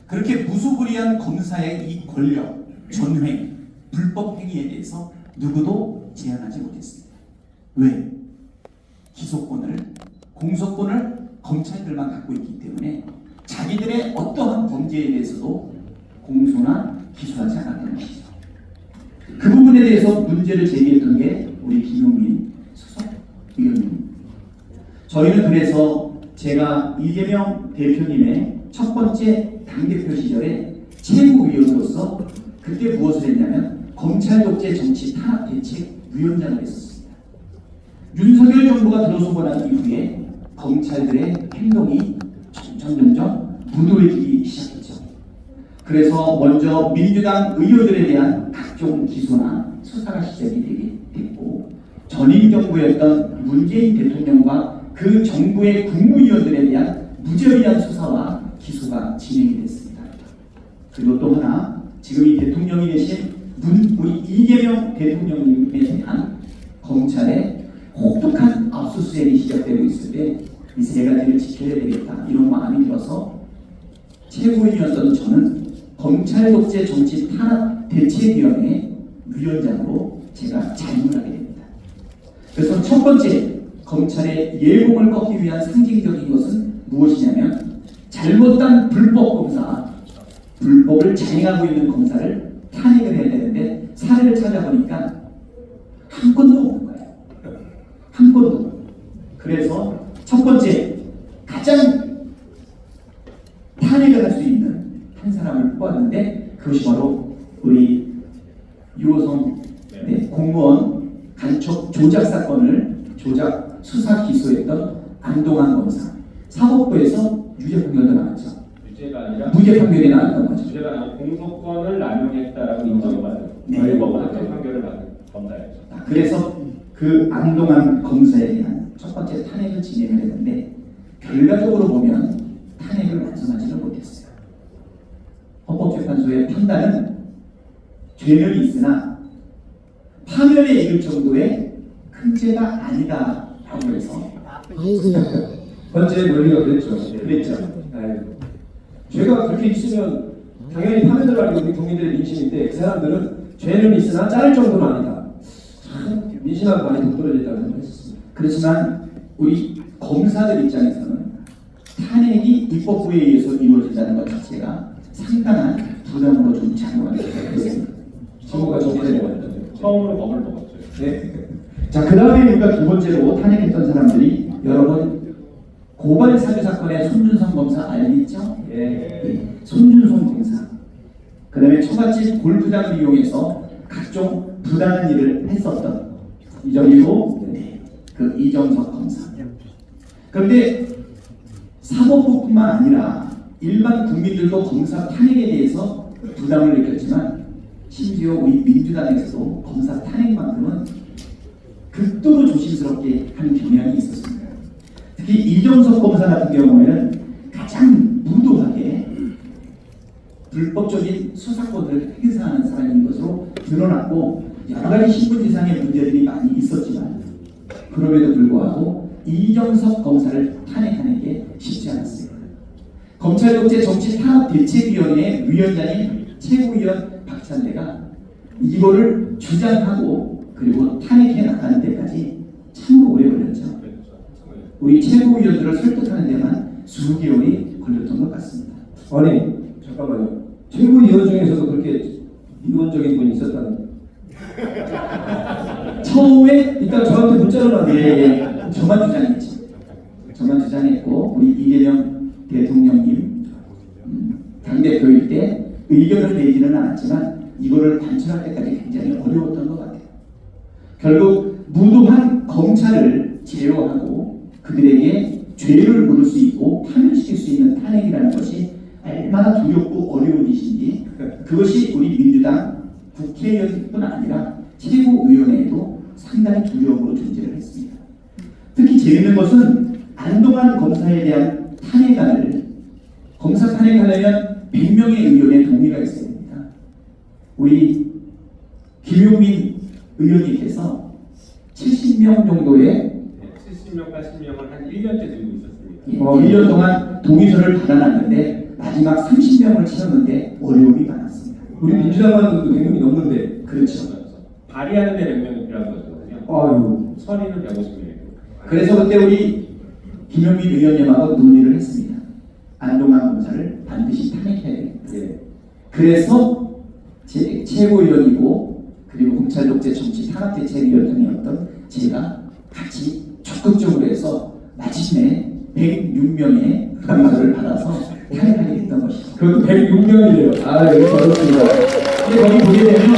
그렇게 무소불위한 검사의 이 권력, 전횡, 불법 행위에 대해서 누구도 제한하지 못했습니다. 왜? 기소권을, 공소권을 검찰들만 갖고 있기 때문에 자기들의 어떠한 범죄에 대해서도 공소나 기소하지 않았다는 것이죠. 그 부분에 대해서 문제를 제기했던 게 우리 김용민 수석 의원님. 저희는 그래서 제가 이재명 대표님의 첫 번째 당대표 시절에 최고위원으로서 그때 무엇을 했냐면 검찰 독재 정치 탄압 대책 위원장을 했었습니다. 윤석열 정부가 들어서고 난 이후에 검찰들의 행동이 점점 무도해지기 시작했죠. 그래서 먼저 민주당 의원들에 대한 각종 기소나 수사가 시작이 되게 됐고 전임 정부였던 문재인 대통령과 그 정부의 국무위원들에 대한 무죄의한 수사와 기소가 진행이 됐습니다. 그리고 또 하나 지금 이 대통령이 되신 우리 이재명 대통령님에 대한 검찰의 혹독한 압수수색이 시작되고 있을 때 이 세 가지를 지켜야 되겠다 이런 마음이 들어서 최고위원이었던 저는 검찰 독재 정치 탄압 대책위원회 위원장으로 제가 자임을 하게 됩니다. 그래서 첫 번째 검찰의 예공을 꺾기 위한 상징적인 것은 무엇이냐면 잘못한 불법 검사, 불법을 자행하고 있는 검사를 탄핵을 해야 되는데 사례를 찾아보니까 한 건도 없는 거예요. 한 건도. 그래서 첫 번째 가장 탄핵을 할 수 있는 한 사람을 뽑았는데 그것이 바로 우리 유호성 공무원 간첩 조작 사건을 조작 수사 기소했던 안동환 검사. 사법부에서 유죄 판결도 나왔죠. 유죄가 아니라 무죄 판결이 나왔던 거죠. 유죄가 아니라 공소권을 남용했다라고 인정받은 벌법으로 판결을 받은 검사였죠. 그래서 그 안동환 검사에 대한 첫 번째 탄핵을 진행을 했는데 결과적으로 보면 탄핵을 완성하지는 못했어요. 헌법재판소의 판단은 죄는 있으나 파면에 이를 정도의 그 큰 죄가 아니다라고 해서 헌재 논리가 그랬죠. 아이고. 죄가 그렇게 있으면 당연히 파면을 하는 게 우리 국민들의 민심인데 그 사람들은 죄는 있으나 자를 정도는 아니다. 참 민심하고 많이 동떨어졌다고 생각했습니다. 그렇지만 우리 검사들 입장에서는 탄핵이 입법부에 의해서 이루어진다는 것 자체가 상당한 부담으로 좀 작용하는 것 같습니다. 정부가 정리되는 거죠. 처음으로 법을 먹었죠. 네. 자, 그 다음에 우리가 두 번째로 탄핵했던 사람들이 여러분 고발 사주 사건의 손준성 검사 알겠죠? 예. 손준성 검사. 그 다음에 처갓집 골프장을 이용해서 각종 부당한 일을 했었던 그리고 그 이정석 검사. 그런데 사법부뿐만 아니라 일반 국민들도 검사 탄핵에 대해서 부담을 느꼈지만 심지어 우리 민주당에서도 검사 탄핵만큼은 극도로 조심스럽게 하는 경향이 있었습니다. 특히 이정석 검사 같은 경우에는 가장 무도하게 불법적인 수사권을 행사하는 사람인 것으로 드러났고 여러 가지 신분지상의 문제들이 많이 있었지만 그럼에도 불구하고 이정석 검사를 탄핵하는 게 쉽지 않았습니다. 검찰독재 정치탄압대책위원회 위원장인 최고위원 박찬대가 이거를 주장하고 그리고 탄핵해 나가는 데까지 참 오래 걸렸죠. 우리 최고위원들을 설득하는 데만 수개월이 걸렸던 것 같습니다. 아니 잠깐만요. 최고위원 중에서도 그렇게 이론적인 분이 있었다는. 처음에 일단 저한테 문자로 왔는데 저만 주장했죠. 저만 주장했고 우리 이재명 대통령님 당대표일 때 의견을 내지는 않았지만 이거를 관철할 때까지 굉장히 어려웠던 것 같아요. 결국 무도한 검찰을 제어하고 그들에게 죄를 물을 수 있고 파면시킬 수 있는 탄핵이라는 것이 얼마나 두렵고 어려운 일인지 그것이 우리 민주당 국회의원뿐 아니라 최고위원회에도 상당히 두려움으로 존재를 했습니다. 특히 재밌는 것은 안동환 검사에 대한 탄핵안을 검사 탄핵하려면 100명의 의원의 동의가 있어야 됩니다. 우리 김용민 의원님께서 70명 정도의 70명, 80명을 한 1년째 들고 있었습니다. 1년 동안 동의서를 받아놨는데 마지막 30명을 채웠는데 어려움이 많았습니다. 우리 민주당만도 100명이 넘는데. 그렇죠. 발의하는 데 몇 명이 필요한 거거든요. 아유. 처리는 150명이고. 그래서 그때 우리 김용민 의원님하고 논의를 했습니다. 안동환 검사를 반드시 탄핵해야 되겠다. 예. 그래서 최고위원이고 그리고 검찰독재 정치탄압대책위원장이었던 제가 같이 적극적으로 해서 마침내 106명의 동의서를 받아서 탄핵하게 됐던 것이죠. 그것도 106명이래요. 아, 여기 어렵습니다. 근데 거기 보게 되면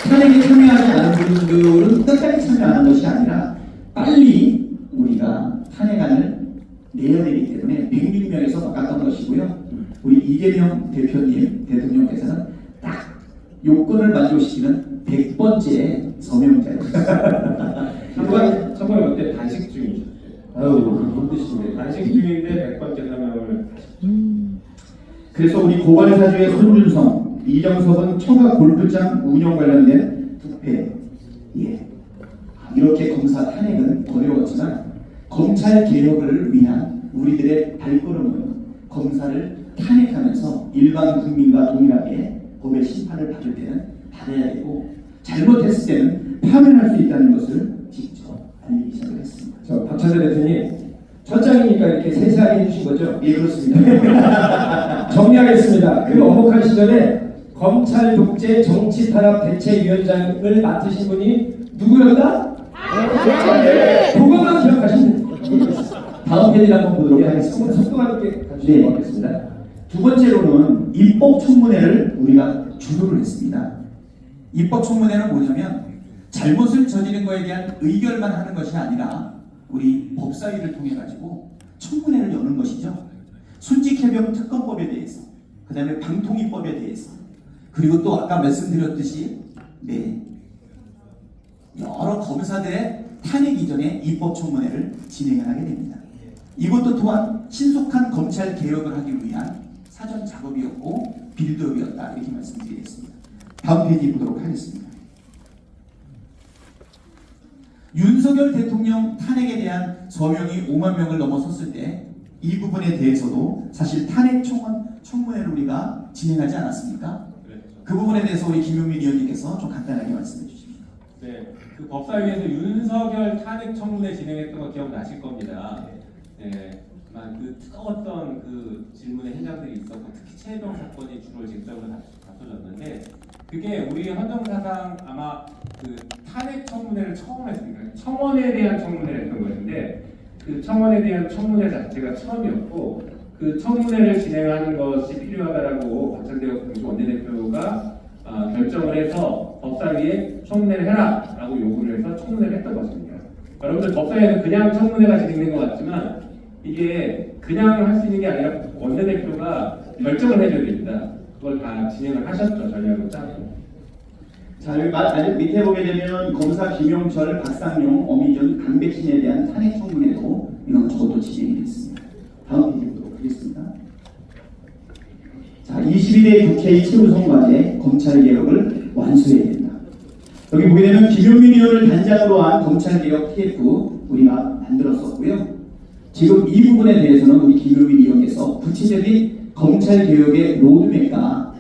탄핵에 참여하지 않은 분들은 끝까지 참여하는 것이 아니라 빨리 우리가 탄핵안을 내야 되기 때문에 106명에서 바꿨던 것이고요. 우리 이재명 대통령께서는 딱 요건을 만족시키는 100번째 서명자였습니다. 참고로 그때 단식 중이셨어요. 아유, 힘드시네. 단식 중인데 100번째 서명을 그래서 우리 고발사주의 손준성, 이정석은 청가 골프장 운영 관련된 부패. 예. 이렇게 검사 탄핵은 어려웠지만 검찰 개혁을 위한 우리들의 발걸음은 검사를 탄핵하면서 일반 국민과 동일하게 법의 심판을 받을 때는 받아야 되고 잘못했을 때는 파면할 수 있다는 것을 직접 알리기 시작을 했습니다. 저 박찬대 대표님 천장이니까 이렇게 세세하게 해주신 거죠? 예, 그렇습니다. 정리하겠습니다. 그 어목한 시절에 검찰 독재 정치탄압대책위원장을 맡으신 분이 누구였다? 그것만 기억하시면 됩니다. 다음 페이지 한번 보도록 하겠습니다. 속도감 있게 가주시기 바라겠습니다. 두 번째로는 입법청문회를 우리가 주도를 했습니다. 입법청문회는 뭐냐면 잘못을 저지른 거에 대한 의결만 하는 것이 아니라 우리 법사위를 통해 가지고 청문회를 여는 것이죠. 순직해병 특검법에 대해서, 그 다음에 방통위법에 대해서, 그리고 또 아까 말씀드렸듯이 여러 검사들의 탄핵 이전에 입법청문회를 진행을 하게 됩니다. 이것도 또한 신속한 검찰 개혁을 하기 위한 사전 작업이었고 빌드업이었다 이렇게 말씀드리겠습니다. 다음 페이지 보도록 하겠습니다. 윤석열 대통령 탄핵에 대한 서명이 5만 명을 넘어섰을 때 이 부분에 대해서도 사실 탄핵 청문회를 우리가 진행하지 않았습니까? 그 부분에 대해서 우리 김용민 의원님께서 좀 간단하게 말씀해 주십시오. 네, 그 법사위에서 윤석열 탄핵 청문회 진행했던 거 기억나실 겁니다. 네, 그 뜨거웠던 그 질문의 현장들이 있었고 특히 최혜병 사건이 주로 쟁점으로 다뤄졌는데 그게 우리 헌정사상 아마 그 탄핵 청문회를 처음 했습니다. 청원에 대한 청문회를 했던 것인데 그 청원에 대한 청문회 자체가 처음이었고 그 청문회를 진행하는 것이 필요하다라고 박찬대 원내대표가 결정을 해서 법사위에 청문회를 해라라고 요구를 해서 청문회를 했던 것입니다. 여러분들 법사위에는 그냥 청문회가 진행된 것 같지만 이게 그냥 할 수 있는 게 아니라 원내대표가 결정을 해줘야 됩니다. 그걸 다 진행을 하셨죠. 전략을 짜고. 자, 여기 아직 밑에 보게 되면 검사 김용철, 박상용, 어미준, 강백신에 대한 탄핵 청문회도 이런 저것도 진행이 됐습니다. 다음 페이지 보도록 하겠습니다. 자, 22대 국회의 최우선 과제 검찰개혁을 완수해야 된다. 여기 보게 되면 김용민 의원을 단장으로 한 검찰개혁 TF 우리가 만들었었고요. 지금 이 부분에 대해서는 우리 김용민 의원께서 구체적인 검찰개혁의 로드맵과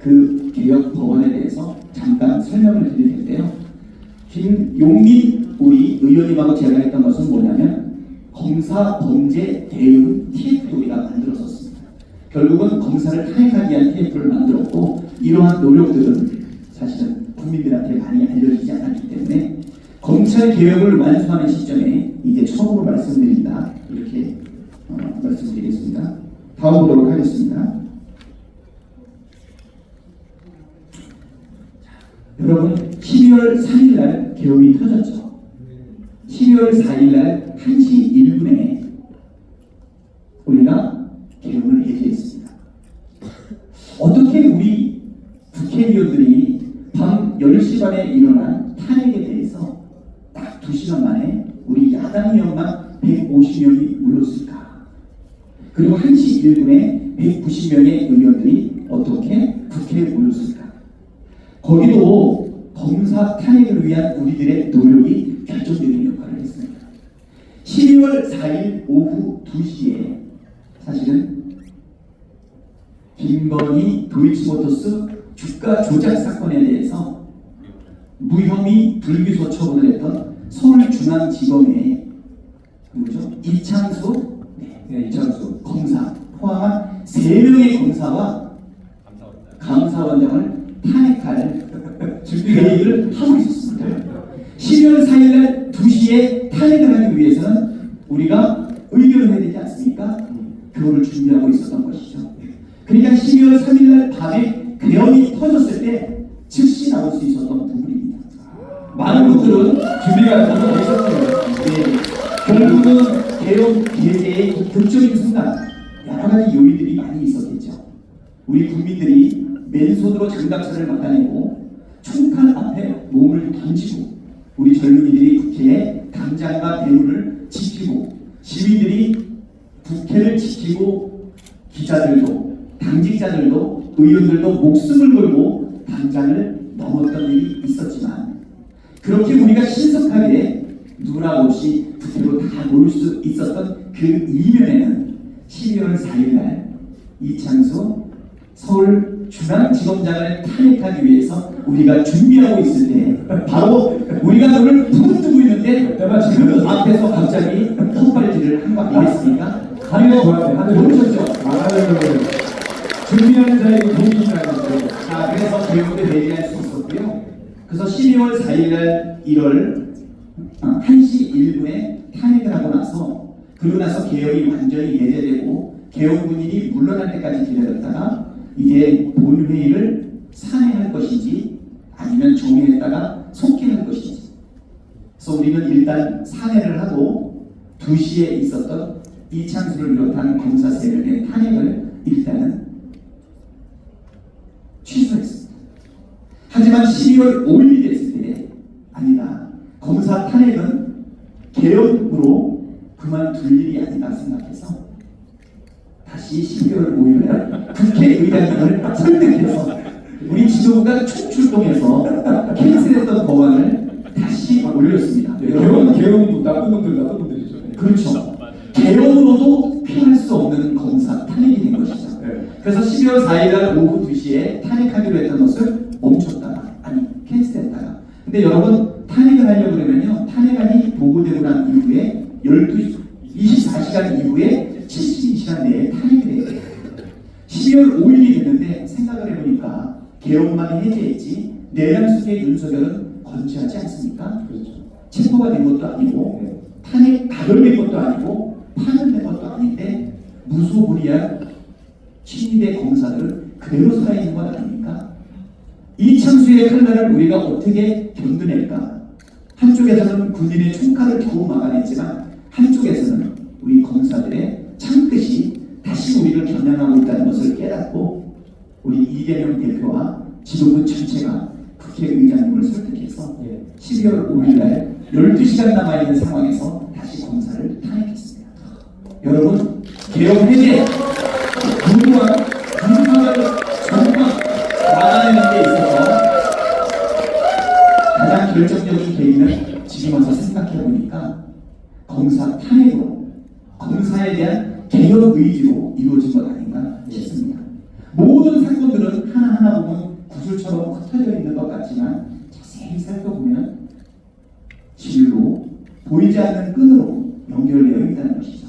그 개혁 법안에 대해서 잠깐 설명을 드릴 텐데요. 김용민 우리 의원님하고 제가 했던 것은 뭐냐면 검사 범죄 대응 TF도 우리가 만들었었습니다. 결국은 검사를 탄핵하기 위한 TF를 만들었고 이러한 노력들은 사실은 국민들한테 많이 알려지지 않았기 때문에 검찰 개혁을 완수하는 시점에 이제 처음으로 말씀드린다 이렇게 말씀드리겠습니다. 다음 보도록 하겠습니다. 여러분 12월 3일날 개혁이 터졌죠. 12월 4일날 1시 1분에 우리가 개혁을 해제했습니다. 어떻게 우리 국회의원들이 밤 10시 반에 일어난 탄핵에 대해서 딱 2시간 만에 우리 야당 의원만 150명이 모였을까? 그리고 1시 1분에 190명의 의원들이 어떻게 국회에 모였을까? 거기도 검사 탄핵을 위한 우리들의 노력이 결정적인 역할을 했습니다. 12월 4일 오후 2시에 사실은 김건희 도이치모터스 주가 조작 사건에 대해서 무혐의 불기소 처분을 했던 서울중앙지검의 누구죠? 이창수 검사 포함한 3명의 검사와 감사원장을 탄핵할 계획을 하고 있었습니다. 12월 4일날 2시에 탄핵을 하기 위해서는 우리가 의결을 해야 되지 않습니까? 그거를 준비하고 있었던 것이죠. 그러니까 12월 3일날 밤에 개헌이 터졌을 때 즉시 나올 수 있었던 부분입니다. 많은 분들은 준비가 다 있었어요. 결국은 개헌 개제의 극적인 순간 여러 가지 요인들이 많이 있었겠죠. 우리 국민들이 맨손으로 장갑차를 막아내고 총칼 앞에 몸을 던지고 우리 젊은이들이 국회에 당장과 대문을 지키고 시민들이 국회를 지키고 기자들도 당직자들도 의원들도 목숨을 걸고 당장을 넘었던 일이 있었지만 그렇게 우리가 신속하게 누락 없이 국회로 다 모일 수 있었던 그 이면에는 12월 4일날 이창수 서울중앙지검장을 탄핵하기 위해서 우리가 준비하고 있을 때 바로 우리가 눈을 푹 뜨고 있는데 그 앞에서 갑자기 헛발질을 한 거 아니겠습니까? 하늘 모르셨죠? 준비하는 자에게 도움이 있다는 거죠. 자, 그래서 개혁을 대기할 수 있었고요. 그래서 12월 4일날 1월 1시 1분에 탄핵을 하고 나서 그러고 나서 개혁이 완전히 해제되고 개혁 군인이 물러날 때까지 기다렸다가 이제 본회의를 산회할 것인지 아니면 정회했다가 속기할 것인지. 그래서 우리는 일단 산회를 하고 2시에 있었던 이창수를 비롯한 검사 3명의 탄핵을 일단은 취소했습니다. 하지만 12월 5일이 됐을 때 아니다. 검사 탄핵은 개혁으로 그만둘 일이 아니다 생각해서 다시 12월 5일에 국회의장님을 설득해서 우리 지도부가 총출동해서 캔슬했던 법안을 다시 올렸습니다. 개헌 나쁜 놈들이죠. 그렇죠. 개헌으로도 피할 수 없는 검사 탄핵이 된 것이죠. 네. 그래서 12월 4일 오후 2시에 탄핵하기로 했던 것을 멈췄다가 캔슬했다가. 근데 여러분 탄핵을 하려고 그러면요, 탄핵안이 보고되고 난 이후에 24시간 이후에 72시간 내에 탄핵이 돼요. 12월 5일이 됐는데 생각을 해보니까 개헌만 해제했지 내란수계 윤석열은 건재하지 않습니까? 그렇죠. 체포가 된 것도 아니고 탄핵 가결된 것도 아니고 파면된 것도 아닌데 무소불위한 친위대 검사들을 그대로 살아있는 건 아닙니까? 이창수의 칼날을 우리가 어떻게 견뎌낼까? 한쪽에서는 군인의 총칼을 겨우 막아냈지만 한쪽에서는 우리 검사들의 창끝이 다시 우리를 겨냥하고 있다는 것을 깨닫고 우리 이재명 대표와 지도부 전체가 국회의장님을 설득해서 12월 5일날 12시간 남아있는 상황에서 다시 검사를 탄핵했습니다. 여러분, 개헌 해제 무도한 윤석열 정권 막아내는 데 있어서 가장 결정적인 계기는 지금 와서 생각해보니까 검사 탄핵으로, 검사에 대한 개혁 의지로 이루어진 것 아닌가 싶습니다. 모든 사건들은 하나하나 보면 구슬처럼 흩어져 있는 것 같지만 자세히 살펴보면 진로, 보이지 않는 끈으로 연결되어 있다는 것이죠.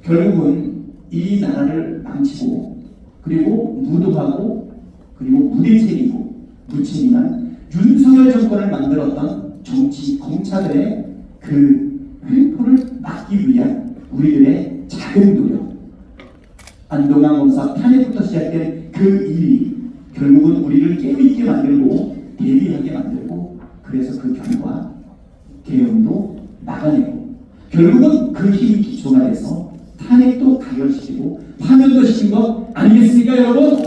결국은 이 나라를 망치고 그리고 무도하고 그리고 무대책이고 무책임한 윤석열 정권을 만들었던 정치 검찰들의 그 횡포를 막기 위한 우리들의 작은 노력, 안동환 검사 탄핵부터 시작된 그 일이 결국은 우리를 깨어있게 만들고 대비하게 만들고, 그래서 그 결과 개헌도 막아내고 결국은 그 힘이 기초가 돼서 탄핵도 가결시키고 파면도 시킨 것 아니겠습니까, 여러분?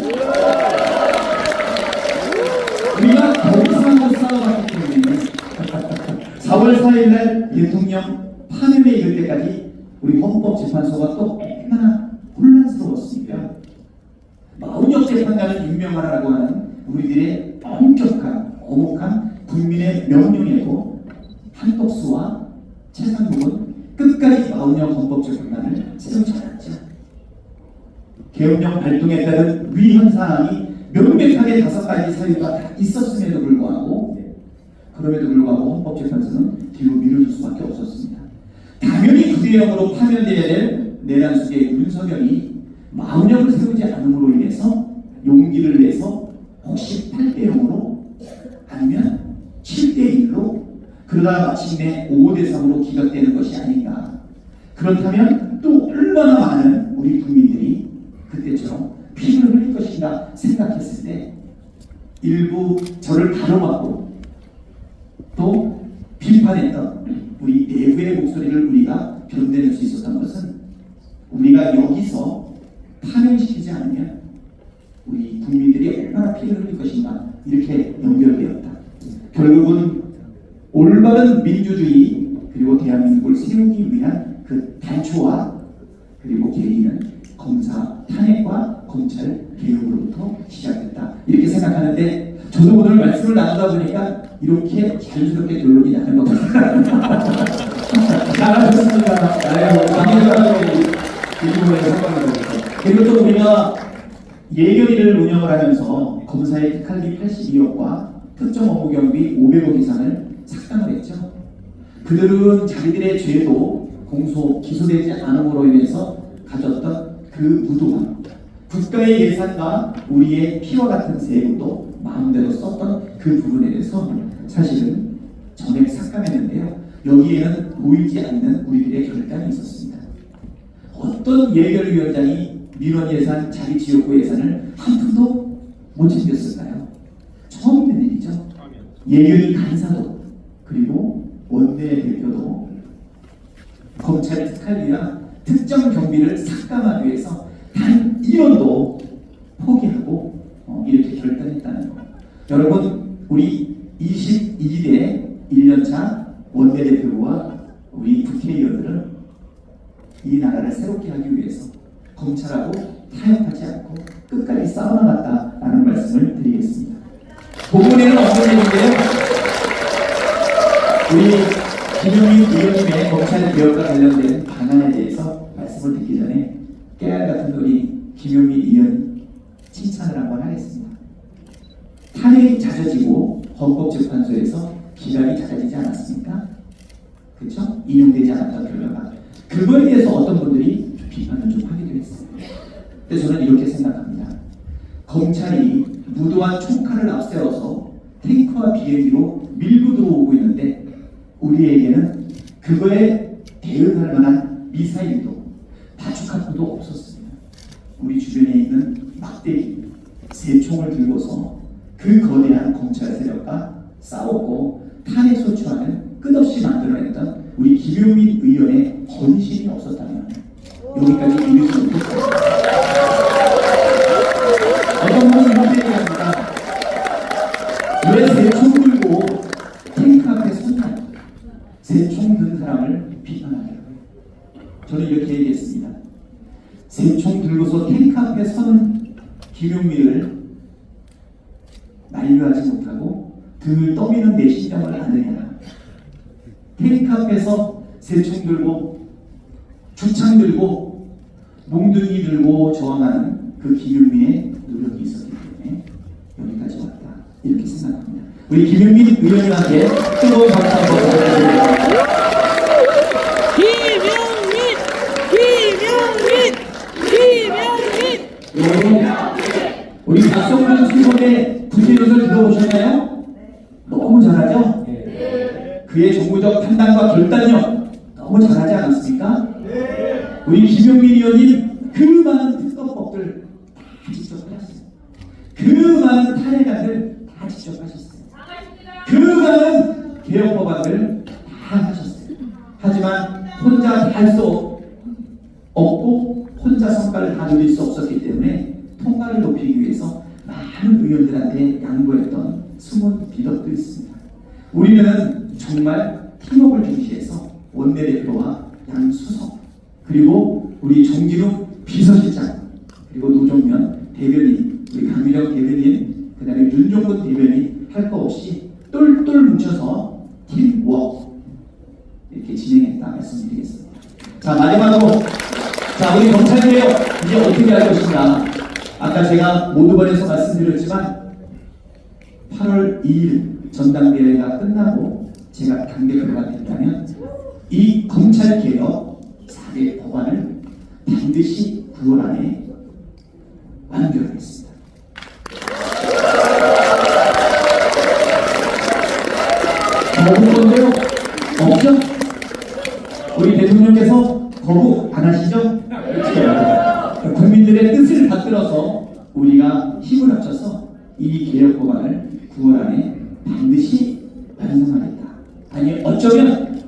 우리가 거기서 싸워봤기 때문에 4월 4일날 대통령 파면에 이를 때까지 우리 헌법재판소가 또 얼마나 혼란스러웠습니까? 마운혁 재판관을 임명하라고 하는 우리들의 엄격한 엄혹한 국민의 명령에도 한덕수와 최상목은 끝까지 마운혁 헌법재판관을 세우지 않았죠. 개헌령 발동에 따른 위헌 사항이 명백하게 5가지 사유가 다 있었음에도 불구하고 헌법재판소는 뒤로 미뤄질 수밖에 없었습니다. 당연히 9대0으로 파면되어야 될 내란수계 윤석열이 마운혁을 세우지 않음으로 인해서 용기를 내서 혹시 8대0으로 아니면 7대1로 그러다 마침내 5대3으로 기각되는 것이 아닌가. 그렇다면 또 얼마나 많은 우리 국민들이 그때처럼 피를 흘릴 것인가 생각했을 때 일부 저를 가로막고 또 비판했던 우리 내부의 목소리를 우리가 견뎌낼 수 있었던 것은 우리가 여기서 파면시키지 않으면 우리 국민들이 얼마나 피를 흘릴 것인가 이렇게 연결되었다. 결국은 올바른 민주주의 그리고 대한민국을 세우기 위한 그 단초와 그리고 계기는 검사 탄핵과 검찰 개혁으로부터 시작됐다. 이렇게 생각하는데 저도 오늘 말씀을 나누다 보니까 이렇게 자연스럽게 결론이 나는 것 같습니다. 잘하셨습니다. 그리고 또 우리가 예결위를 운영을 하면서 검사의 특활비 82억과 특정 업무 경비 500억 이상을 삭감을 했죠. 그들은 자기들의 죄도 공소, 기소되지 않음으로 인해서 가졌던 그 무도함, 국가의 예산과 우리의 피와 같은 세금도 마음대로 썼던 그 부분에 대해서 사실은 전액 삭감했는데요. 여기에는 보이지 않는 우리들의 결단이 있었습니다. 어떤 예결위원장이 민원 예산, 자기 지역구 예산을 한 푼도 못 챙겼을까요? 처음 있는 일이죠. 예결위 간사도 그리고 원내대표도 검찰 특활비와 특정 경비를 삭감하기 위해서 단 1원도 포기하고 이렇게 결단했다는 것. 여러분, 우리 22대 1년차 원내대표와 우리 국회의원들은 이 나라를 새롭게 하기 위해서 검찰하고 타협하지 않고 끝까지 싸워나갔다라는 말씀을 드리겠습니다. 본문에는 없는 얘기인데요. 우리 김용민 의원님의 검찰 개혁과 관련된 방안에 대해서 말씀을 듣기 전에 깨알 같은 우리 김용민 의원 칭찬을 한번 하겠습니다. 탄핵이 잦아지고 헌법재판소에서 기각이 잦아지지 않았습니까? 그렇죠? 인용되지 않았던 결과가. 그거에 대해서 어떤 분들이 비판을 좀 하기도 했어요. 근데 저는 이렇게 생각합니다. 검찰이 무도한 총칼을 앞세워서 탱크와 비행기로 밀고 들어오고 있는데 우리에게는 그거에 대응할 만한 미사일도 바주카포도 없었습니다. 우리 주변에 있는 막대기, 새총을 들고서 그 거대한 검찰 세력과 싸웠고 탄핵 소추안을 끝없이 만들어냈던 우리 김용민 의원의 헌신이 없었다면 여기까지 이룰 수 없겠습니다. 어떤 분은 이렇게 얘기합니다. 왜 새총 들고 탱크 앞에 섰냐? 새총 든 사람을 비판하려고. 저는 이렇게 얘기했습니다. 새총 들고서 탱크 앞에 서는 김용민을 만류하지 못하고 등을 떠미는 내 심정을 아느냐. 탱크 앞에서 새총 들고 주창 들고 몽둥이 들고 저항하는 그 김용민의 노력이 있었기 때문에 여기까지 왔다. 이렇게 생각합니다. 우리 김용민 의원님과 함께 뜨거운 박수 한번 부탁드립니다. 우리 박성준 수석의 군기도를 들어보셨나요? 너무 잘하죠? 그의 정무적 판단과 결단력 너무 잘하지 않았습니까? 우리 김용민 의원님 그 많은 특검법들 다 직접 하셨어요. 그 많은 탄핵안들 다 직접 하셨어요. 그 많은 개혁법안들 다 하셨어요. 하지만 혼자 다 할 수 없고 혼자 성과를 다 누릴 수 없었기 때문에 통과를 높이기 위해서 많은 의원들한테 양보했던 숨은 비덕도 있습니다. 우리는 정말 팀워크를 중시해서 원내대표와 양수석 그리고 우리 정진우 비서실장 그리고 노정면 대변인 우리 강유정 대변인 그 다음에 윤종근 대변인 할 거 없이 똘똘 뭉쳐서 팀워크 이렇게 진행했다 말씀드리겠습니다. 자 마지막으로 자 우리 검찰개혁 이제 어떻게 할 것인가. 아까 제가 모두 번에서 말씀드렸지만 8월 2일 전당대회가 끝나고 제가 당대표가 된다면 이 검찰개혁 4대 법안을 반드시 9월 안에 완결하겠습니다. 거부 건데요? 없죠? 우리 대통령께서 거부 안 하시죠? 국민들의 뜻을 받들어서 우리가 힘을 합쳐서 이 개혁 법안을 9월 안에 반드시 완성하겠다. 아니 어쩌면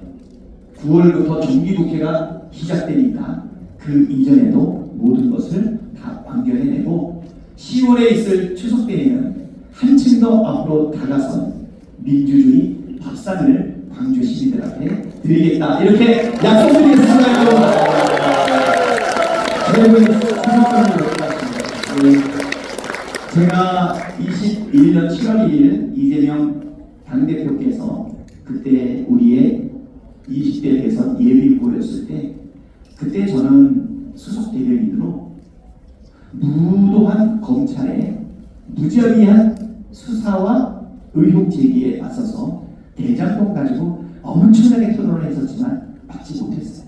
9월부터 정기국회가 시작되니까 그 이전에도 모든 것을 다 완결해내고 10월에 있을 추석대회는 한층 더 앞으로 다가선 민주주의 밥상을 광주 시민들 앞에 드리겠다. 이렇게 약속드리겠습니다. 제가 21년 7월 1일 이재명 당대표께서 그때 우리의 20대 대선 예비 후보였을 때 그때 저는 수석 대변인으로 무도한 검찰의 무자비한 수사와 의혹 제기에 맞서서 대장동 가지고 엄청나게 토론을 했었지만 막지 못했어요.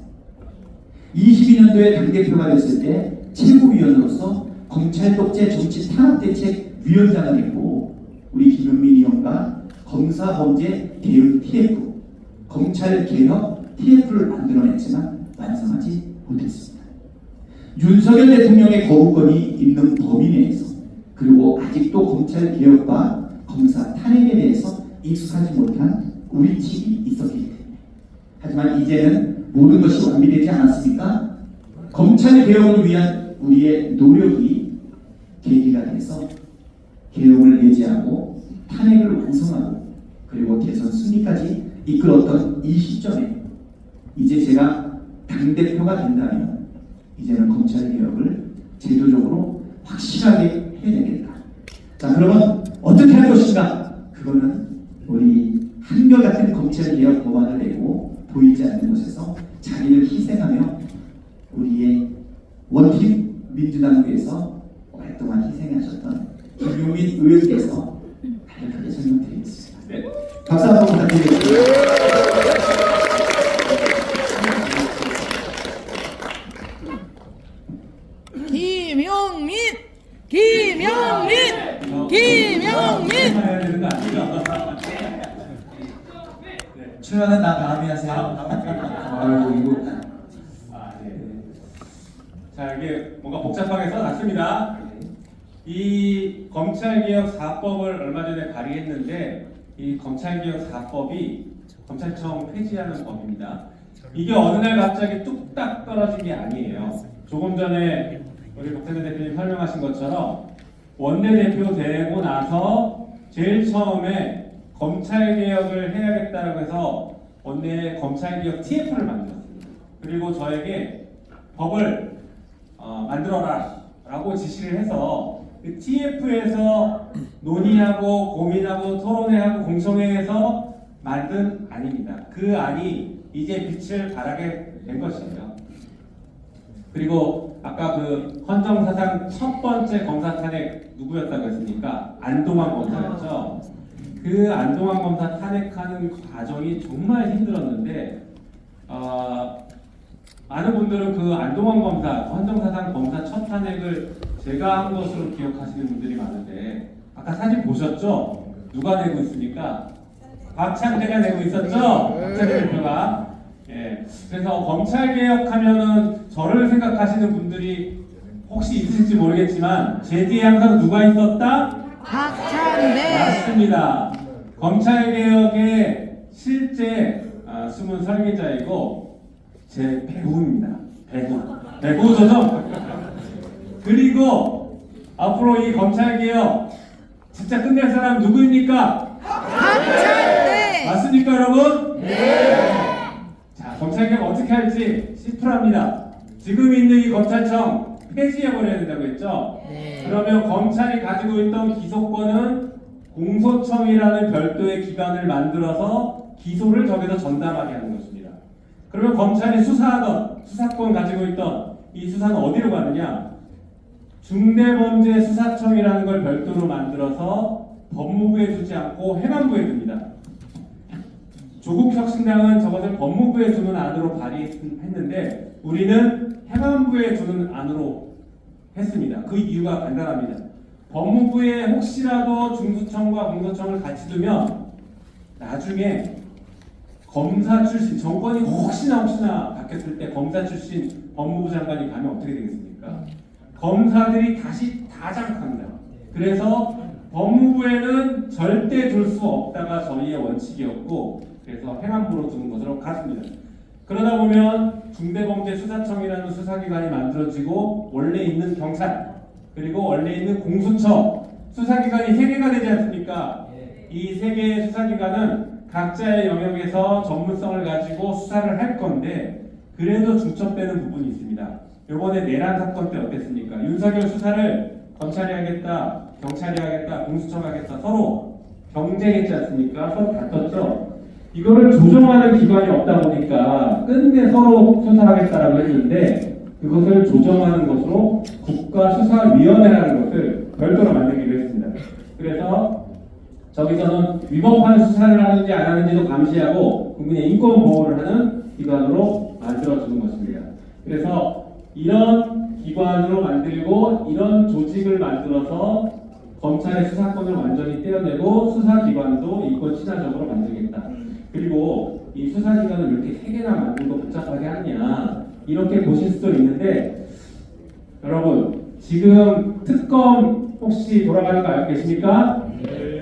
22년도에 당대표가 됐을 때 최고위원으로서 검찰 독재 정치 탄압대책 위원장을 했고 우리 김용민 의원과 검사범죄 대응 TF, 검찰개혁 TF를 만들어냈지만 완성하지 못했습니다. 윤석열 대통령의 거부권이 있는 범위 내에서 그리고 아직도 검찰개혁과 검사 탄핵에 대해서 익숙하지 못한 우리 측이 있었기 때문에 하지만 이제는 모든 것이 완비되지 않았습니까? 검찰개혁을 위한 우리의 노력이 계기가 돼서 개혁을 내재하고 탄핵을 완성하고 그리고 대선 승리까지 이끌었던 이 시점에 이제 제가 당대표가 된다면 이제는 검찰개혁을 제도적으로 확실하게 해내겠다. 자 그러면 어떻게 할 것인가? 그거는 우리 한 한결같은 검찰개혁 법안을 내고 보이지 않는 곳에서 자기를 희생하며 우리의 원팀 민주당에서 오랫동안 희생하셨던 김용민 의원께서 간략하게 설명드리겠습니다. 네. 박수 한번 부탁드리겠습니다. 김용민! 김용민! 김용민! 해야 되는 거 아니죠? 출연은 나 다음에 하세요. 아유 이거 자, 이게 뭔가 복잡하게 써놨습니다. 이 검찰개혁 4법을 얼마 전에 발의했는데 이 검찰개혁 4법이 검찰청 폐지하는 법입니다. 이게 어느 날 갑자기 뚝딱 떨어진 게 아니에요. 조금 전에 우리 박찬대 대표님 설명하신 것처럼 원내대표 되고 나서 제일 처음에 검찰개혁을 해야겠다고 해서 원내 검찰개혁 TF를 만들었습니다. 그리고 저에게 법을 만들어라 라고 지시를 해서 그 TF에서 논의하고 고민하고 토론회하고 공청회에서 만든 안입니다. 그 안이 이제 빛을 발하게 된 것이에요. 그리고 아까 그 헌정사상 첫 번째 검사 탄핵 누구였다고 했습니까? 안동환 검사였죠. 그 안동환 검사 탄핵하는 과정이 정말 힘들었는데 많은 분들은 그 안동환 검사, 헌정사상 검사 첫 탄핵을 제가 한 것으로 기억하시는 분들이 많은데 아까 사진 보셨죠? 누가 내고 있습니까? 박찬대가 내고 있었죠? 박찬대 대표가. 예. 그래서 검찰 개혁하면은 저를 생각하시는 분들이 혹시 있을지 모르겠지만 제 뒤에 항상 누가 있었다? 박찬대! 맞습니다. 검찰 개혁의 실제 숨은 설계자이고 제 배우입니다. 배우죠. 그리고 앞으로 이 검찰 개혁 진짜 끝낼 사람 누구입니까? 박찬대! 맞습니까, 여러분? 네. 자, 검찰 개혁 어떻게 할지 심플합니다. 지금 있는 이 검찰청 폐지해버려야 된다고 했죠? 네. 그러면 검찰이 가지고 있던 기소권은 공소청이라는 별도의 기관을 만들어서 기소를 저기서 전담하게 하는 것입니다. 그러면 검찰이 수사하던 수사권 가지고 있던 이 수사는 어디로 가느냐? 중대범죄수사청이라는 걸 별도로 만들어서 법무부에 두지 않고 행안부에 둡니다. 조국혁신당은 저것을 법무부에 두는 안으로 발의했는데 우리는 행안부에 두는 안으로 했습니다. 그 이유가 간단합니다. 법무부에 혹시라도 중수청과 공소청을 같이 두면 나중에 검사 출신, 정권이 혹시나 바뀌었을 때 검사 출신 법무부 장관이 가면 어떻게 되겠습니까? 검사들이 다시 다 장악합니다. 그래서 법무부에는 절대 둘 수 없다가 저희의 원칙이었고 그래서 행안부로 두는 것으로 갔습니다. 그러다 보면 중대범죄수사청이라는 수사기관이 만들어지고 원래 있는 경찰 그리고 원래 있는 공수처 수사기관이 3개가 되지 않습니까? 이 3개의 수사기관은 각자의 영역에서 전문성을 가지고 수사를 할 건데 그래도 중첩되는 부분이 있습니다. 이번에 내란 사건 때 어땠습니까? 윤석열 수사를 검찰이 하겠다, 경찰이 하겠다, 공수처가 하겠다 서로 경쟁했지 않습니까? 서로 다퉜죠. 이거를 조정하는 기관이 없다 보니까 끝내 서로 수사하겠다라고 했는데 그것을 조정하는 것으로 국가수사위원회라는 것을 별도로 만들기로 했습니다. 그래서 저기서는 위법한 수사를 하는지 안 하는지도 감시하고 국민의 인권 보호를 하는 기관으로 만들어주는 것입니다. 그래서 이런 기관으로 만들고 이런 조직을 만들어서 검찰의 수사권을 완전히 떼어내고 수사기관도 인권 친화적으로 만들겠다. 그리고 이 수사기관을 이렇게 3개나 만들고 복잡하게 하느냐 이렇게 보실 수도 있는데 여러분 지금 특검 혹시 돌아가는 거 알고 계십니까?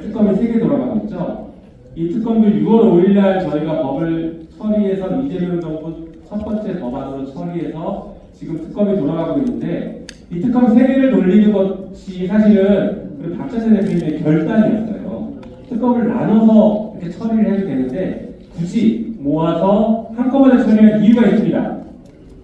특검이 3개 돌아가고 있죠. 이 특검도 6월 5일날 저희가 법을 처리해서 이재명 정부 첫 번째 법안으로 처리해서 지금 특검이 돌아가고 있는데 이 특검 3개를 돌리는 것이 사실은 우리 박찬대 대표님의 결단이었어요. 특검을 나눠서 이렇게 처리를 해도 되는데 굳이 모아서 한꺼번에 처리할 이유가 있습니다.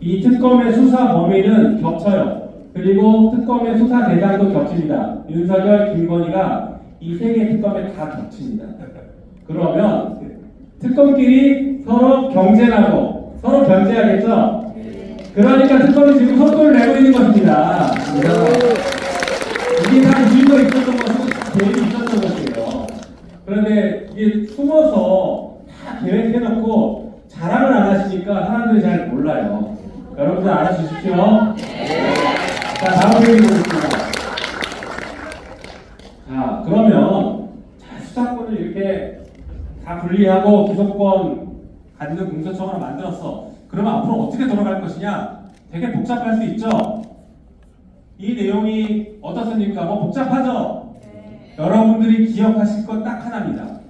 이 특검의 수사 범위는 겹쳐요. 그리고 특검의 수사 대상도 겹칩니다. 윤석열, 김건희가 이 3개의 특검에 다 겹칩니다. 그러면 특검끼리 서로 경쟁하고 서로 견제하겠죠? 그러니까 특검이 지금 속도를 내고 있는 것입니다. 이게 다 이유가 있었던 것은 계획이 있었던 것이에요. 그런데 이게 숨어서 다 계획해놓고 자랑을 안 하시니까 사람들이 잘 몰라요. 여러분들 알아주십시오. 자, 다음 얘기 보겠습니다. 자, 그러면 수사권을 이렇게 다 분리하고 기소권 갖는 공소청을 만들었어. 그러면 앞으로 어떻게 돌아갈 것이냐? 되게 복잡할 수 있죠? 이 내용이 어떻습니까? 뭐 복잡하죠? 여러분들이 기억하실 건 딱 하나입니다.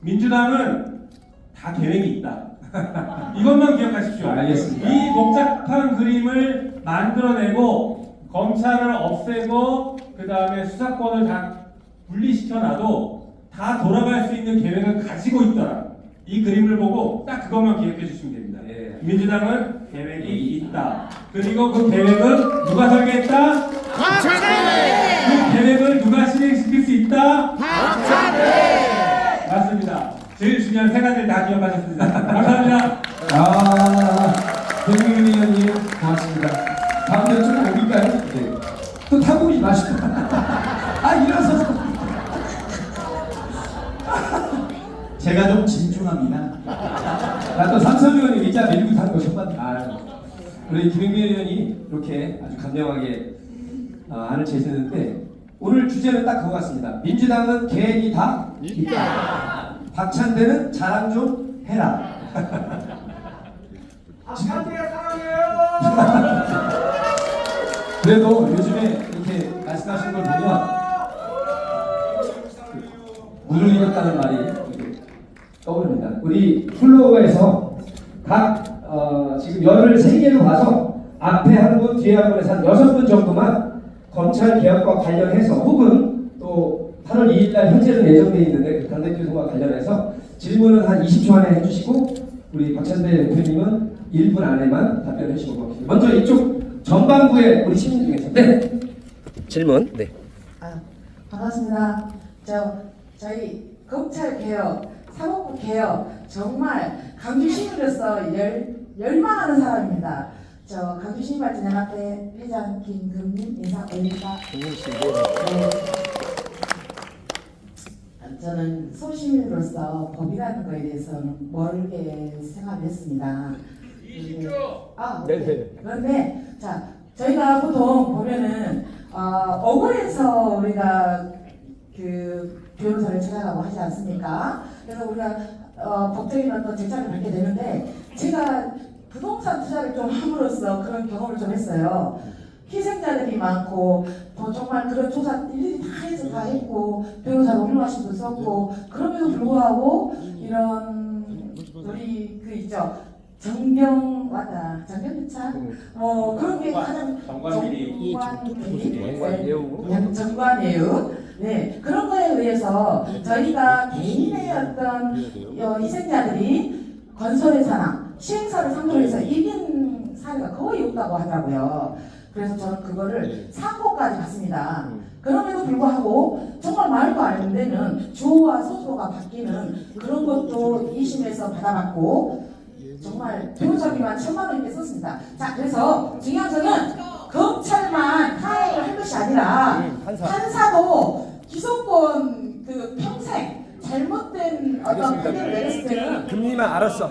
민주당은 다 계획이 있다. 이것만 기억하십시오. 알겠습니다. 이 복잡한 그림을 만들어내고 검찰을 없애고 그 다음에 수사권을 다 분리시켜놔도 다 돌아갈 수 있는 계획을 가지고 있더라. 이 그림을 보고 딱 그것만 기억해 주시면 됩니다. 민주당은 계획이 있다. 그리고 그 계획은 누가 설계했다? 그 계획을 누가 실행시킬 수 있다? 맞습니다. 제일 중요한 세 가지를 다 기억하셨습니다. 감사합니다. 김용민 의원님 고맙습니다. 다음 대로 좀 옮길까요? 네. 또 타보기 마시고. 일어서서. 제가 좀 진중합니다. 나 또 삼선 의원님 의자 밀고 타는 거 처음 봤네. 우리 김용민 의원이 이렇게 아주 감명하게 안을 제시했는데 오늘 주제는 딱 그거 같습니다. 민주당은 계획이 다 있다. 박찬대는 자랑 좀 해라. 박찬대가 사랑해요. 그래도 요즘에 이렇게 말씀하시는 걸 보면 물을 잃었다는 말이 이렇게 떠오릅니다. 우리 플로어에서 각 지금 열을 3개로 봐서 앞에 한 분, 뒤에 한 분에서 한 6분 정도만 검찰 개혁과 관련해서 혹은 또 8월 2일 날 현재는 예정되어 있는데 그 당대표 선거와 관련해서 질문은 한 20초 안에 해주시고 우리 박찬대 대표님은 1분 안에만 답변해 주시고 고맙습니다. 먼저 이쪽 전반부에 우리 시민 중에서 네 질문 네. 반갑습니다. 저희 검찰 개혁, 사법부 개혁 정말 강주 시민으로서 열망하는 사람입니다. 강주 시민발전연합회 회장 김금민 인사 올립니다. 저는 소시민으로서 법이라는 거에 대해서는 모르게 생각을 했습니다. 그런데 저희가 보통 보면은 억울해서 우리가 그 변호사를 찾아가고 하지 않습니까? 그래서 우리가 법적인 어떤 절차를 밟게 되는데 제가 부동산 투자를 좀 함으로써 그런 경험을 좀 했어요. 희생자들이 많고 정말 그런 조사 일일이 다 해서 다 했고 변호사도 훌륭하신 분 썼고 그럼에도 불구하고 이런 우리 그 있죠 정경유착 그런 게 가장 정관예우 네 그런 거에 의해서 저희가 개인의 어떤 희생자들이 건설의 산업 시행사를 상대로 해서 이긴 사례가 거의 없다고 하더라고요. 그래서 저는 그거를 사고까지 갔습니다. 그럼에도 불구하고 정말 말도 안 되는 주어와 소소가 바뀌는 그런 것도 2심에서 받아봤고 정말 변호사비만 1,000만 원 이렇게 썼습니다. 그래서 중요한 거는 검찰만 타협을 할 것이 아니라 판사도 기소권 그 평생 잘못된 어떤 판결을 내렸을 때는 금리만 알았어.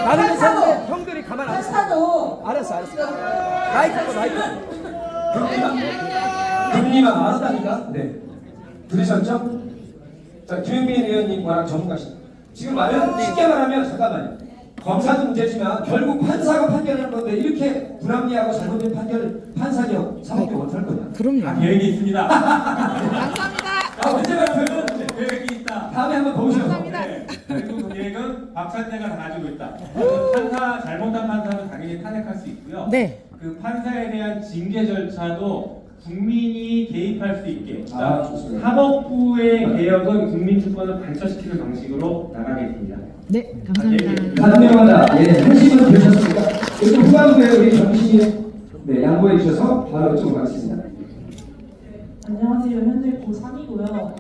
판사도 형들이 가만 안 판사도 알았어. 마이크 금리만 알았다니까. 네. 들으셨죠? 김용민 의원님 워낙 전문가시다. 지금 말은 쉽게 말하면 잠깐만요. 검사도 문제지만 결국 판사가 판결하는 건데 이렇게 불합리하고 잘못된 판결 판사격 사법격 못할 거냐? 다 계획이 있습니다. 감사합니다. 언제 발표는 계획이 있다. 다음에 한번 더 오셔서. 네. 그리고 그 계획은 박찬대가 다 가지고 있다. 판사 잘못한 판사는 당연히 탄핵할 수 있고요. 네. 그 판사에 대한 징계 절차도 국민이 개입할 수 있게. 좋습니다. 사법부의 개혁은 국민 주권을 관철시키는 방식으로 나가겠습니다. 네, 감사합니다. 간명하다. 한심은 되셨습니까? 그리고 후반부에 우리 정신이 양보해 주셔서 바로 이쪽으로 가겠습니다. 안녕하세요. 현재 고3이고요.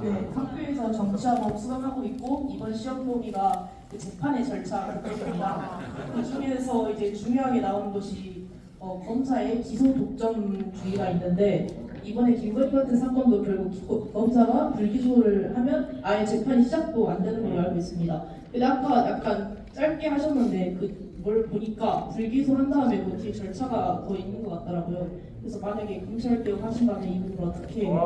네, 학교에서 정치학업 수강하고 있고 이번 시험 보기가 재판의 절차가 있습니다. 그 중에서 이제 중요하게 나오는 것이 검사의 기소 독점주의가 있는데 이번에 김건희 같은 사건도 결국 검사가 불기소를 하면 아예 재판이 시작도 안 되는 걸로 알고 있습니다. 근데 아까 약간 짧게 하셨는데 뭘 보니까 불기소한 다음에 뭐 뒤에 절차가 더 있는 것 같더라고요. 그래서 만약에 검찰 개혁 하신다면 이 부분을 어떻게 아이고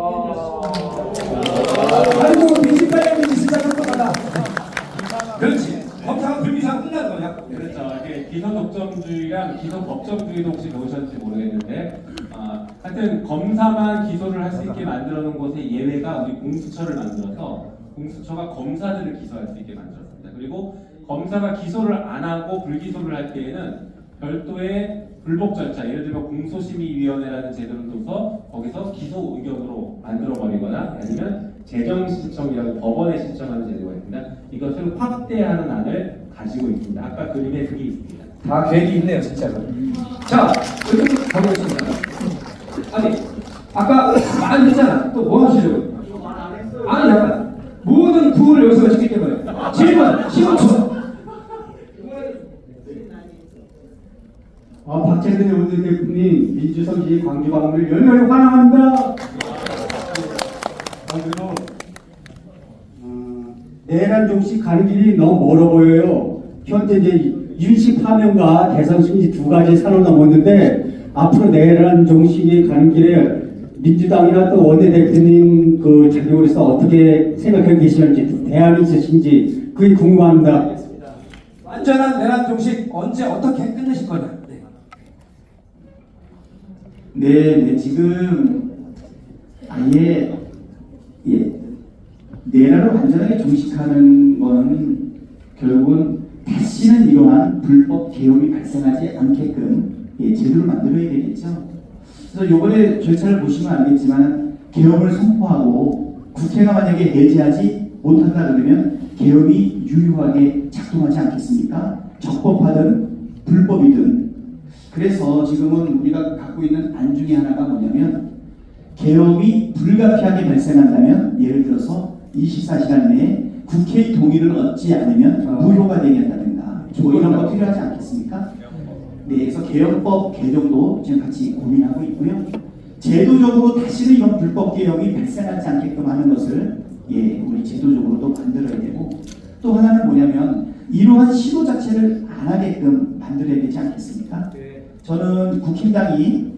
28년이 시작할 거다. 그렇지. 검사가 불기소하고 끝나는 거냐? 그렇죠. 이게 기소 독점주의랑 기소 법정주의도 혹시 배우셨는지 모르겠는데, 하여튼 검사만 기소를 할 수 있게 만들어 놓은 곳의 예외가 우리 공수처를 만들어서 공수처가 검사들을 기소할 수 있게 만들었습니다. 그리고 검사가 기소를 안 하고 불기소를 할 때에는 별도의 불복 절차, 예를 들면 공소심의위원회라는 제도를 둬서 거기서 기소 의견으로 만들어 버리거나 아니면 재정 신청이라고 법원에 신청하는 제도가 있습니다. 이것을 확대하는 안을 가지고 있습니다. 아까 그림에 그게 있습니다. 다 계획이 있네요, 진짜로. 자, 이렇게 가보겠습니다. 아니, 아까 많이 했잖아. 또 뭐 하시려고? 아니, 잠깐. 모든 구호를 여기서 시킬 때문에. 질문, 15초. 박찬대 원내대표님 민주성시 광주 방문을 열렬히 환영합니다. 그리고 내란 종식 가는 길이 너무 멀어 보여요. 현재 이제 윤씨 파면과 대선 승리 두 가지 산을 넘었는데 앞으로 내란 종식이 가는 길에 민주당이나 또 원내대표님 그 자격으로서 어떻게 생각하고 계시는지 대안이 있으신지 그게 궁금합니다. 완전한 내란 종식 언제 어떻게 끝내실 거냐? 네, 지금 아예 내란을 완전하게 종식하는 건 결국은 다시는 이러한 불법 개혁이 발생하지 않게끔 제도를 만들어야 되겠죠. 그래서 이번에 절차를 보시면 알겠지만 개혁을 선포하고 국회가 만약에 해제하지 못한다 그러면 개혁이 유효하게 작동하지 않겠습니까? 적법하든 불법이든. 그래서 지금은 우리가 갖고 있는 안 중에 하나가 뭐냐면 개혁이 불가피하게 발생한다면 예를 들어서 24시간 내에 국회의 동의를 얻지 않으면 무효가 되게 한다든가 뭐 이런 거 필요하지 않겠습니까? 네, 그래서 개헌법 개정도 지금 같이 고민하고 있고요. 제도적으로 다시는 이런 불법 개혁이 발생하지 않게끔 하는 것을 우리 제도적으로도 만들어야 되고 또 하나는 뭐냐면 이러한 시도 자체를 안 하게끔 만들어야 되지 않겠습니까? 저는 국힘당이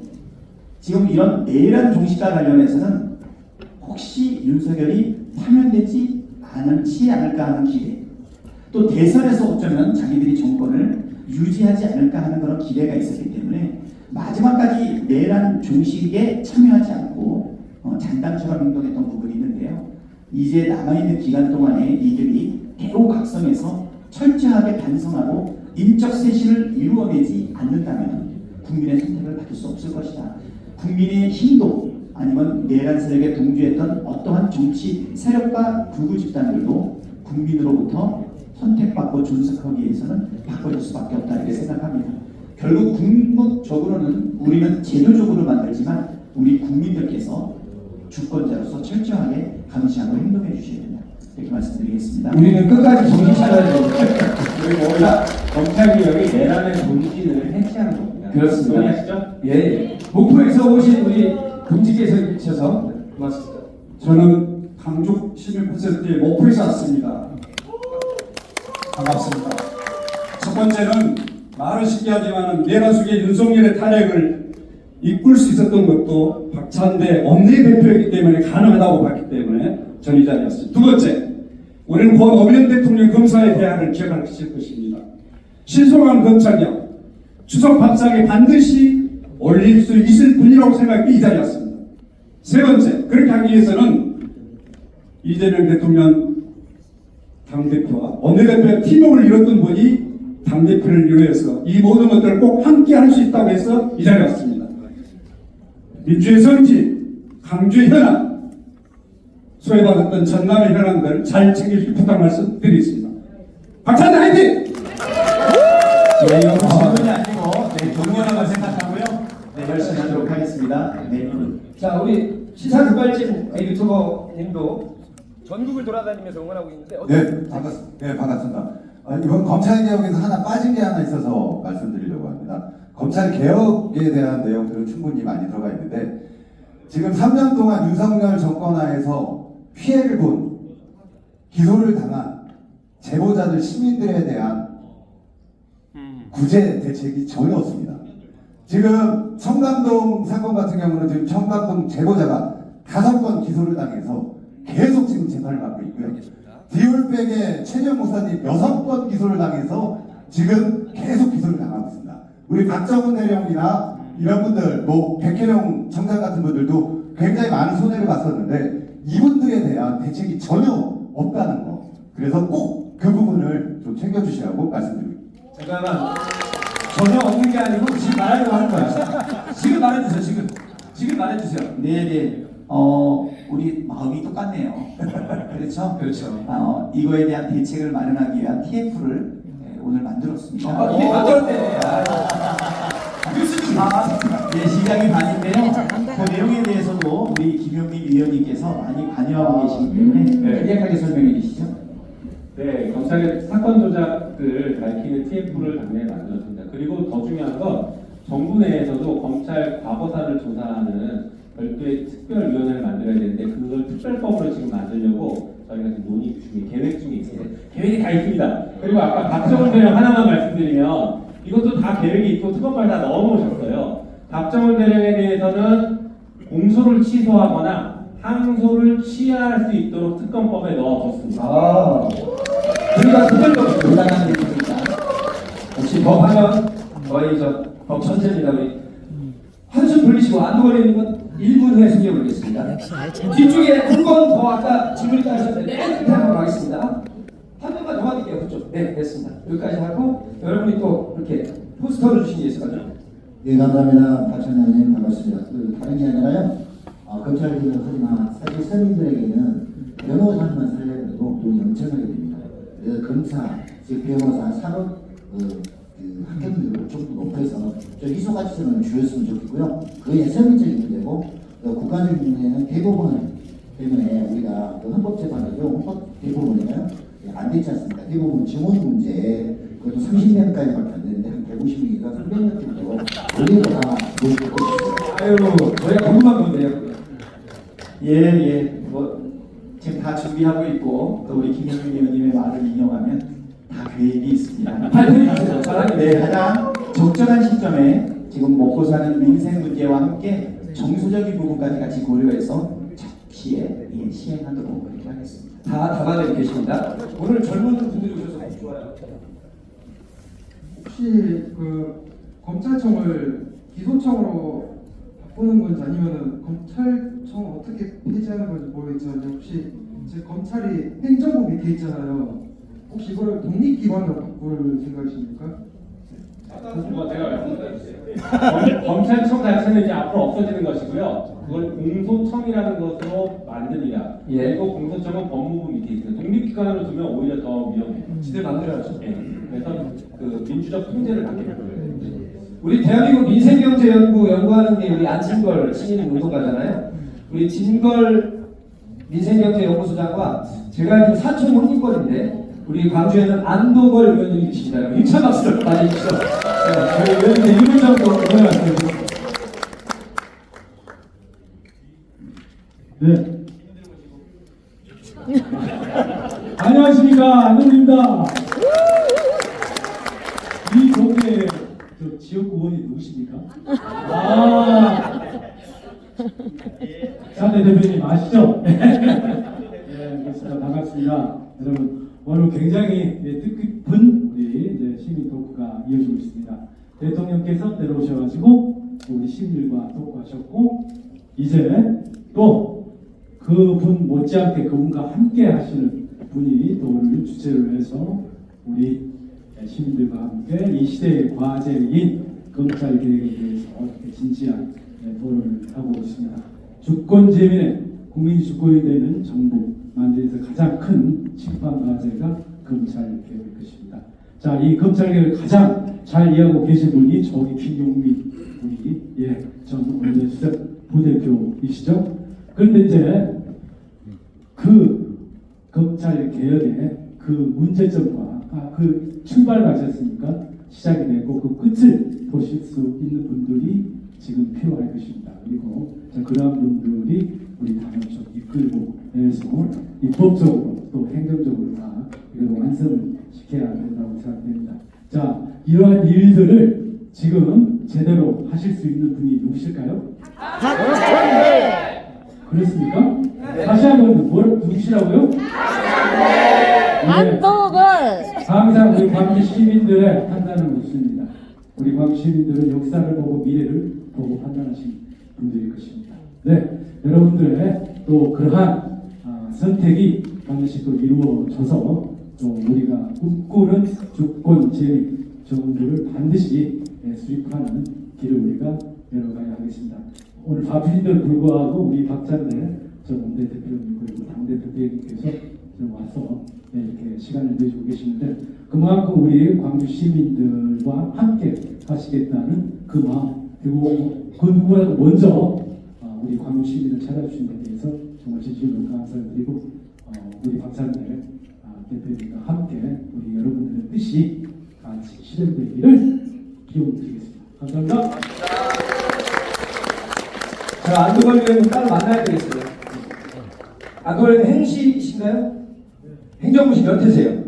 지금 이런 내란 종식과 관련해서는 혹시 윤석열이 파면되지 않지 않을까 하는 기대, 또 대선에서 어쩌면 자기들이 정권을 유지하지 않을까 하는 그런 기대가 있었기 때문에 마지막까지 내란 종식에 참여하지 않고 장당처럼 행동했던 부분이 있는데요. 이제 남아있는 기간 동안에 이들이 대우각성에서 철저하게 반성하고 인적 쇄신을 이루어내지 않는다면 국민의 선택을 받을 수 없을 것이다. 국민의 힘도 아니면 내란 세력에 동조했던 어떠한 정치 세력과 극우 집단들도 국민으로부터 선택받고 존속하기 위해서는 바꿔줄 수밖에 없다 이렇게 생각합니다. 결국 궁극적으로는 우리는 제도적으로 만들지만 우리 국민들께서 주권자로서 철저하게 감시하고 행동해 주셔야 된다. 이렇게 말씀드리겠습니다. 우리는 끝까지 정신 차려야 돼요. 그리고 검찰개혁이 내란의 본질을 해체하는 겁니다. 그렇습니다. 동의하시죠? 예. 목포에서 오신 우리 금지께서 고맙습니다. 저는 강주 시민콘서트에 목포에서 왔습니다. 반갑습니다. 첫 번째는 말은 쉽게 하지만 내란 속에 윤석열의 탄핵을 이끌 수 있었던 것도 박찬대 원내대표이기 때문에 가능하다고 봤기 때문에 전 이 자리였습니다. 두 번째, 우리는 권 노무현 대통령 검사의 대안을 기억하실 것입니다. 신속한 검찰개혁, 추석 밥상에 반드시 올릴 수 있을 분이라고 생각이 이 자리였습니다. 세 번째, 그렇게 하기 위해서는 이재명 대통령 당대표와 원내대표의 팀워크를 이뤘던 분이 당대표를 위해서 이 모든 것들을 꼭 함께 할 수 있다고 해서 이 자리에 왔습니다. 민주의 성지, 강주의 현안, 소외받았던 전남의 현안들 잘 챙겨주길 부탁 말씀드리겠습니다. 박찬대 화이팅! 저희가 질문이 아니고 동료라고 생각하고요. 열심히 하도록 하겠습니다. 자, 우리 시사 급발진 유튜버님도 전국을 돌아다니면서 응원하고 있는데 네, 반갑습니다. 이번 검찰 개혁에서 하나 빠진 게 하나 있어서 말씀드리려고 합니다. 검찰 개혁에 대한 내용들은 충분히 많이 들어가 있는데 지금 3년 동안 윤석열 정권 하에서 피해를 본 기소를 당한 제보자들 시민들에 대한 구제 대책이 전혀 없습니다. 지금 청담동 사건 같은 경우는 지금 청담동 제보자가 5건 기소를 당해서 계속 지금 재판을 받고 있고요. 디올백의 최재형 목사님 6건 기소를 당해서 지금 계속 기소를 당하고 있습니다. 우리 박정훈 대령이나 이런 분들, 뭐 백혜령 청장 같은 분들도 굉장히 많은 손해를 봤었는데 이분들에 대한 대책이 전혀 없다는 거. 그래서 꼭 그 부분을 좀 챙겨주시라고 말씀드립니다. 잠깐만, 전혀 없는 게 아니고 지금 말하려고 하는 거야. 지금 말해주세요. 지금 말해주세요. 네네. 우리 마음이 똑같네요. 그렇죠? 그렇죠. 이거에 대한 대책을 마련하기 위한 TF를 오늘 만들었습니다. 이미 만들었대. 네, 시작이 반인데요. 그 내용에 대해서도 우리 김용민 위원님께서 많이 관여하고 계시기 때문에 간략하게 설명해 주시죠. 네, 검찰의 사건 조작을 밝히는 TF를 당내에 만들었습니다. 그리고 더 중요한 건 정부 내에서도 검찰 과거사를 조사하는 별도의 특별위원회를 만들어야 되는데 그걸 특별법으로 지금 만들려고 저희가 지금 논의 중에 계획 중에 있어요. 계획이 다 있습니다. 그리고 아까 박정훈 대령 하나만 말씀드리면 이것도 다 계획이 있고 특검발 다 넣어놓으셨어요. 박정훈 대령에 대해서는 공소를 취소하거나 항소를 취하할 수 있도록 특검법에 넣어뒀습니다. 우리가 특별법 불가능한 일입니다. 혹시 법 하면 저희 법 천재입니다. 우리 한숨 돌리시고 안도걸리님은 1분 후에 숨겨보겠습니다. 뒤쪽에 한 번 더 아까 질문이 따르셨는데 맨 끝에 한번 가겠습니다. 한 번만 더 할게요. 그쪽. 네, 됐습니다. 여기까지 하고 여러분이 또 이렇게 포스터를 주신 게 있어가지고. 네, 감사합니다. 박찬현 의원님 반갑습니다. 다른 게 아니라요. 검찰 개혁하지만 사실 서민들에게는 변호사만 살려도 돈이 엄청나게 됩니다. 그래서 검사, 즉 변호사, 산업 학생들을 좀 더 높여서 좀 희소 가치성을 줄였으면 좋겠고요. 그게 서민적인 문제고 국가적인 문제는 대법원 때문에 우리가 헌법재판이죠. 헌법 대법원에는 안 됐지 않습니까? 대법원 증언 문제 그것도 30명까지밖에 안 되는데 한 150명이니까 300명 정도 올리고 다 모시고 있습니다. 아유, 저희가 궁금한 건데요. 예. 지금 다 준비하고 있고 또 우리 김용민 의원님의 말을 인용하면 다 계획이 있습니다. 발표해주세요. 잘하게. 네, 가장 적절한 시점에 지금 먹고 사는 민생 문제와 함께 정서적인 부분까지 같이 고려해서 적시에 시행하도록 그렇게 하겠습니다. 다 담아내고 계십니다. 오늘 젊은 분들이 오셔서 너무 좋아요. 혹시 검찰청을 기소청으로 바꾸는 건지 아니면은 검찰청 어떻게 폐지하는 건지 모르겠지만 혹시 제 검찰이 행정부 밑에 있잖아요. 혹시 이걸 독립기관으로 바꿀 생각이십니까? 제가 말씀드릴게요. 검찰청 자체는 이제 앞으로 없어지는 것이고요. 그걸 공소청이라는 것으로 만듭니다. 그리고 공소청은 법무부 밑에 있습니다. 독립기관으로 두면 오히려 더 위험해요. 시대 만들어야죠. 그래서 그 민주적 통제를 받게 될 거예요. 우리 대한민국 민생경제연구 연구하는 게 우리 안진걸 신인운동가잖아요. 우리 진걸 민생경제연구소장과 제가 알기로 사촌 형님권인데 우리 광주에는 안도걸 의원님이 계십니다. 힘찬 박수를 맞아주시죠. 저희 의원님의 이름 정도 오늘 말씀해주세요. 네. 안녕하십니까, 안동입니다. 이 동네 지역구 의원이 누구십니까? 사내 대표님 아시죠? 네, 그렇습니다. 반갑습니다. 여러분, 오늘 굉장히 뜻깊은 우리 이제 시민 토크가 이어지고 있습니다. 대통령께서 내려오셔가지고 우리 시민들과 토크하셨고 이제 또 그분 못지않게 그분과 함께 하시는 분이 또 오늘 주최를 해서 우리 시민들과 함께 이 시대의 과제인 검찰 개혁에 대해서 어떻게 진지한 토론을 하고 있습니다. 주권 재민의 국민이 주권이 되는 정부 만들어서 가장 큰 심판 과제가 검찰 개혁일 것입니다. 자, 이 검찰 개혁을 가장 잘 이해하고 계신 분이 저기 김용민 우리 전 원내수석 부대표이시죠. 그런데 이제 그 검찰 개혁의 그 문제점과 그 출발 가셨으니까 시작이 되고 그 끝을 보실 수 있는 분들이 지금 필요할 것입니다. 그리고 그러한 분들이 우리 당을 좀 이끌고 해서 입법적으로 또 행정적으로 다 이걸 완성을 시켜야 된다고 생각됩니다. 자, 이러한 일들을 지금 제대로 하실 수 있는 분이 누구실까요? 그렇습니까? 다시 한번 누구시라고요? 안동을 항상 우리 광주 시민들의 판단은 없습니다. 우리 광주 시민들은 역사를 보고 미래를 보고 판단하신 분들일 것입니다. 네, 여러분들의 또 그러한 선택이 반드시 또 이루어져서 또 우리가 꿈꾸는 주권 재미 정부를 반드시 수립하는 길을 우리가 내려가야 하겠습니다. 오늘 바쁜데도 불구하고 우리 박찬대 전 원내대표님 그리고 당대표님께서 와서 이렇게 시간을 내주고 계시는데 그만큼 우리 광주 시민들과 함께 하시겠다는 그 마음 그리고 그 누구보다도 먼저 우리 광주 시민을 찾아주신 데 대해서 정말 진심으로 감사를 드리고 우리 박찬대 대표님과 함께 우리 여러분들의 뜻이 같이 실현되기를 기원드리겠습니다. 감사합니다. 자, 안도걸 의원님 따로 만나야 되겠습니다. 안도걸 의원님 행시이신가요? 행정부시 몇 회세요?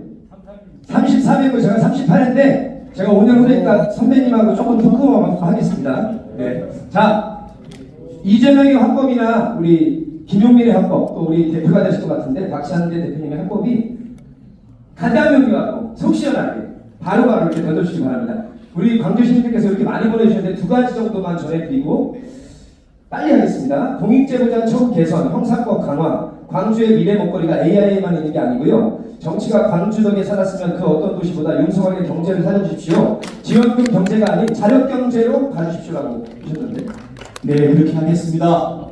33회고 제가 38회인데 제가 5년 후니까 선배님하고 조금 토크만 하겠습니다. 네. 자, 이재명의 화법이나 우리 김용민의 화법 또 우리 대표가 되실 것 같은데 박찬대 대표님의 화법이 간단명료하고 속 시원하게 바로바로 이렇게 던져주시기 바랍니다. 우리 광주 시민들께서 이렇게 많이 보내주셨는데 두 가지 정도만 전해드리고 빨리 하겠습니다. 공익제보자 처우 개선, 형사법 강화, 광주의 미래 먹거리가 AI에만 있는 게 아니고요. 정치가 광주 덕에 살았으면 그 어떤 도시보다 융성하게 경제를 살려주십시오. 지원금 경제가 아닌 자력 경제로 가주십시오라고 하셨던데. 네, 그렇게 하겠습니다.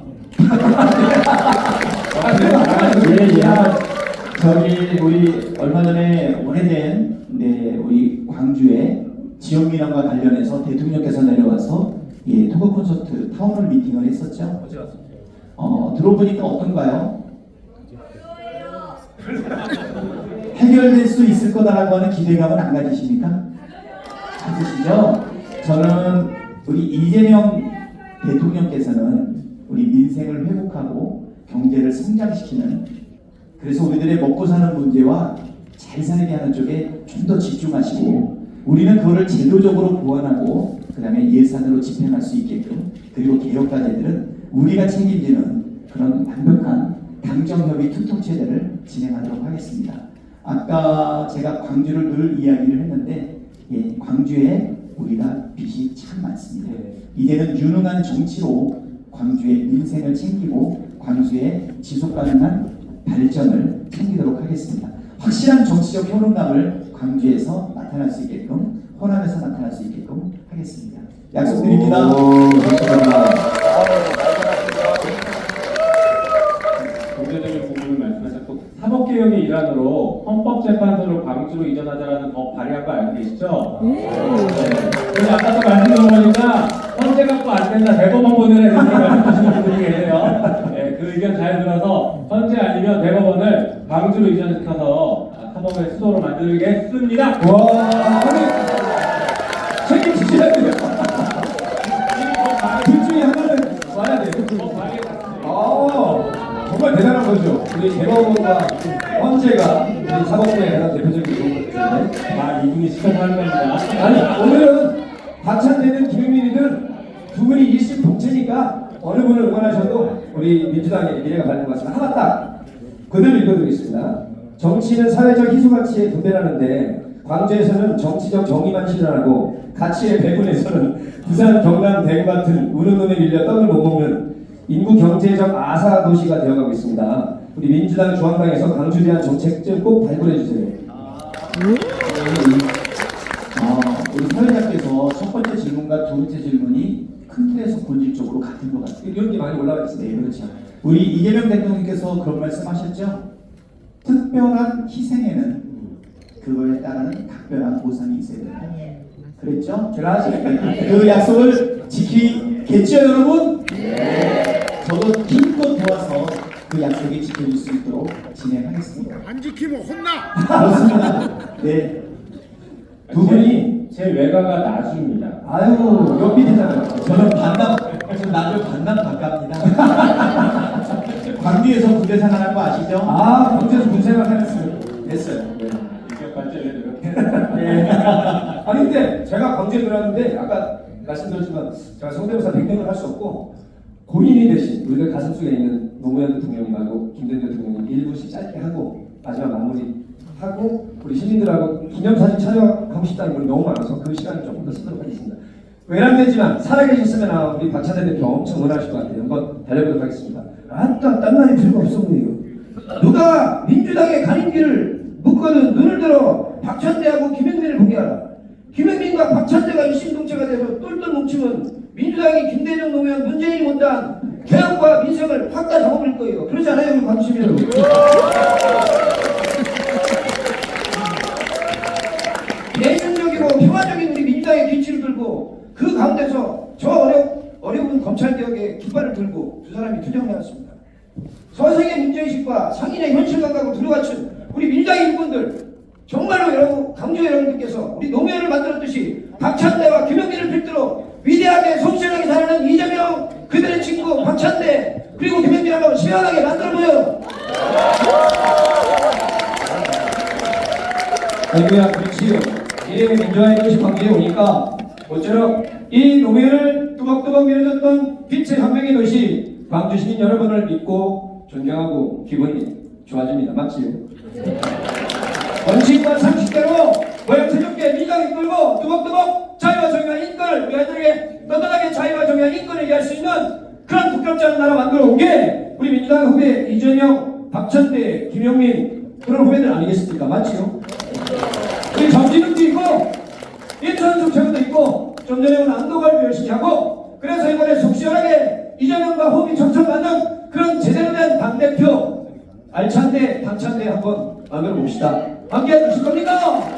저기 우리 얼마 전에 오래된 우리 광주에 지역 민원과 관련해서 대통령께서 내려와서 토크 콘서트 타운홀 미팅을 했었죠. 어제 왔습니다. 들어보니까 어떤가요? 해결될 수 있을 거다라고 하는 기대감은 안 가지십니까? 가지시죠? 저는 우리 이재명 대통령께서는 우리 민생을 회복하고 경제를 성장시키는 그래서 우리들의 먹고 사는 문제와 잘 살게 하는 쪽에 좀 더 집중하시고 우리는 그거를 제도적으로 보완하고 그 다음에 예산으로 집행할 수 있게끔 그리고 개혁과제들은 우리가 책임지는 그런 완벽한 당정협의 투톱체제를 진행하도록 하겠습니다. 아까 제가 광주를 늘 이야기를 했는데 광주에 우리가 빚이 참 많습니다. 이제는 유능한 정치로 광주의 민생을 챙기고 광주의 지속가능한 발전을 챙기도록 하겠습니다. 확실한 정치적 효능감을 광주에서 나타날 수 있게끔 호남에서 나타날 수 있게끔 하겠습니다. 약속드립니다. 경제적인 부분을 말씀하셨고 사법개혁의 일환으로 헌법재판소를 광주로 이전하자라는 법 발의한 거 알고 계시죠? 그래서 아까도 말씀드려보니까 헌재 갖고 안 된다 대법원 보내라 이렇게 말씀하시는 분들이 계세요. 네, 그 의견 잘 들어서 헌재 아니면 대법원을 광주로 이전시켜서 사법의 수도로 만들겠습니다. 와, 책임지셔야 돼요. 둘 중에 하나는 와야 돼요. 정말 대단한 거죠. 우리 대법원과 헌재가 우리 사법부의 가장 대표적인 경우인데 이분이 시작하는 겁니다. 아니, 오늘은 박찬대든 김용민이든 두 분이 일심 동체니까 어느 분을 응원하셔도 우리 민주당의 미래가 밝은 것 같습니다. 하나 딱 그대로 읽어드리겠습니다. 정치는 사회적 희소가치에 분배하는데 광주에서는 정치적 정의만 실현하고 가치의 배분에서는 부산, 경남, 대구 같은 우는 놈에 밀려 떡을 못 먹는 인구 경제적 아사 도시가 되어가고 있습니다. 우리 민주당 중앙당에서 광주에 대한 정책 좀 꼭 발굴해 주세요. 우리 사회자께서 첫 번째 질문과 두 번째 질문이 큰 틀에서 본질적으로 같은 것 같아요. 이런 게 많이 올라와 있어요. 네, 그렇죠. 우리 이재명 대통령께서 그런 말씀하셨죠. 특별한 희생에는 그거에 따르는 각별한 보상이 있어야 된다. 그랬죠? 그 약속을 지키겠죠, 여러분? 네. 저도 힘껏 도와서 그 약속이 지켜질 수 있도록 진행하겠습니다. 안 지키면 혼나. 그렇습니다. 네. 두 분이 제 외가가 나주입니다. 아유 옆 밑이잖아요. 저는 나도 반남 가깝니다. 광주에서 군대 생활한 거 아시죠? 아 광주에서 군생활 했어요. 했어요. 이쪽 발전에 노력해. 네. 아니 근데 제가 광주에 들어왔는데 아까 말씀드렸지만 제가 성대모사 100명을 할 수 없고 고인이 대신 우리가 가슴 속에 있는 노무현 대통령님하고 김대중 대통령님 1분씩 짧게 하고 마지막 마무리 하고 우리 시민들하고 기념사진 촬영하고 싶다는 분이 너무 많아서 그 시간을 조금 더 쓰도록 하겠습니다. 외람되지만 살아계셨으면 우리 박찬대 대표 엄청 원하실 것 같아요. 한번 달려보도록 하겠습니다. 아따 딴 말이 필요가 없었네요. 누가 민주당의 가는 길을 묻거든 눈을 들어 박찬대하고 김영민을 보게 하라. 김영민과 박찬대가 일심동체가 돼서 똘똘 뭉치면 민주당이 김대중 노무현 문재인이 못한 개혁과 민생을 확 다 잡아버릴 거예요. 그러지 않아요, 우리 광주시민 여러분? 내면적이고 평화적인 우리 민주당의 기치를 들고 그 가운데서 저 어려운 검찰개혁의 깃발을 들고 두 사람이 투쟁해왔습니다. 서생의 문제의식과 상인의 현실감각을 두루갖춘 우리 민주당의 일꾼들 정말로 여러분 강주 여러분들께서 우리 노무현을 만들었듯이 박찬대와 김영민을 필두로 위대하게 성실하게 살아가는 이재명 그들의 친구 박찬대 그리고 김영민하고 시원하게 만들어보여. 아이고야 그렇지요. 이름의 민주화의 도시 광주에 오니까 모쪼록 이 노무현을 뚜벅뚜벅 밀어줬던 빛의 혁명의 도시 광주 시민 여러분을 믿고 존경하고 기분이 좋아집니다. 맞지요? 원칙과 상식대로 모양새롭게 민주당이 끌고 뚜벅뚜벅 자유와 정의와 인권을 우리 아이들에게 떳떳하게 자유와 정의와 인권을 얘기할 수 있는 그런 부끄럽지 않은 나라 만들어 온 게 우리 민주당 후배 이재명, 박찬대, 김영민 그런 후배들 아니겠습니까? 맞지요? 우리 정진욱도 있고 인천숙 최고도 있고 좀 전에 온 안도걸도 열심히 하고 그래서 이번에 속 시원하게 이재명과 호흡이 척척 맞는 그런 제대로 된 당대표 알찬대 당찬대 한번 만들어 봅시다. 함께 해주실 겁니까?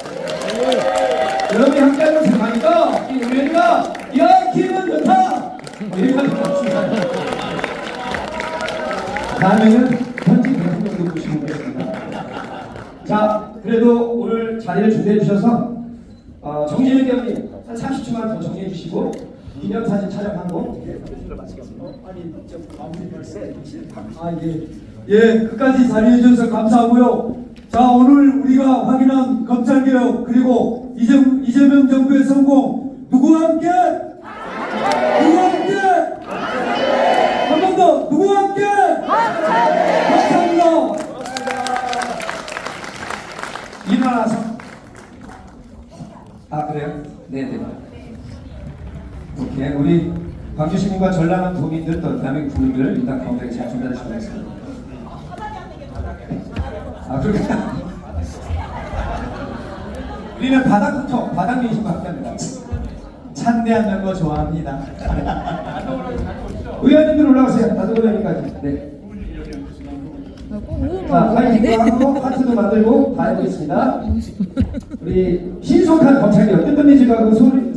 여러분이 함께 하는 생각하니까 이 우리가 야 기분 좋다 여기까지 갑시다. 다음에는 현직 대통령도 모시고 오겠습니다. 자 그래도 오늘 자리를 준비해 주셔서 정진욱 의원님 한 30초만 더 정리해 주시고 기념사진 촬영하고 예, 끝까지 자리해 주셔서 감사하고요. 자, 오늘 우리가 확인한 검찰개혁 그리고 이재명 정부의 성공 누구와 함께? 누구와 함께? 한 번 더 누구와 함께? 감사합니다. 일어나서 그래요? 네네. 오케이 우리 광주 시민과 전라남 도민들 또 대한민국 국민들 일단 가운데 잘 준비하시고 있습니다. 그렇구나. 우리는 바닥 민심과 함께합니다. 찬대하는 거 좋아합니다. 의원님들 올라가세요. 나도 의원님까지. 네. 자, 파이팅도 하고 하트도 만들고 다 해보겠습니다. 우리 신속한 검찰개혁, 뜬금미지하고 소리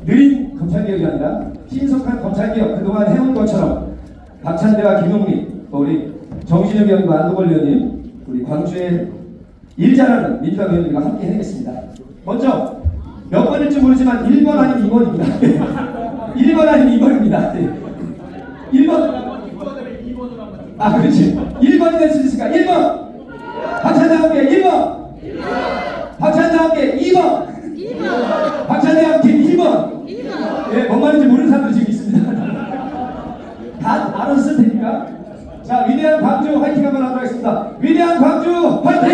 느린 검찰개혁이 아니라 신속한 검찰개혁 그동안 해온 것처럼 박찬대와 김용민, 우리 정진욱 의원과 안도걸 의원님, 우리 광주에 일 잘하는 민주당 의원님과 함께 해내겠습니다. 먼저 몇 번일지 모르지만 1번 아닌 2번입니다. 1번 아닌 2번입니다. 1번. 그렇지. 1번이 될 수 있을까? 1번. 박찬대와 함께 1번. 박찬대와 함께 2번. 박찬대와 함께 2번. 예, 뭔 말인지 모르는 사람들이 지금 있습니다. 다 알아서 쓸 테니까. 자, 위대한 광주 화이팅 한번 하도록 하겠습니다. 위대한 광주 화이팅!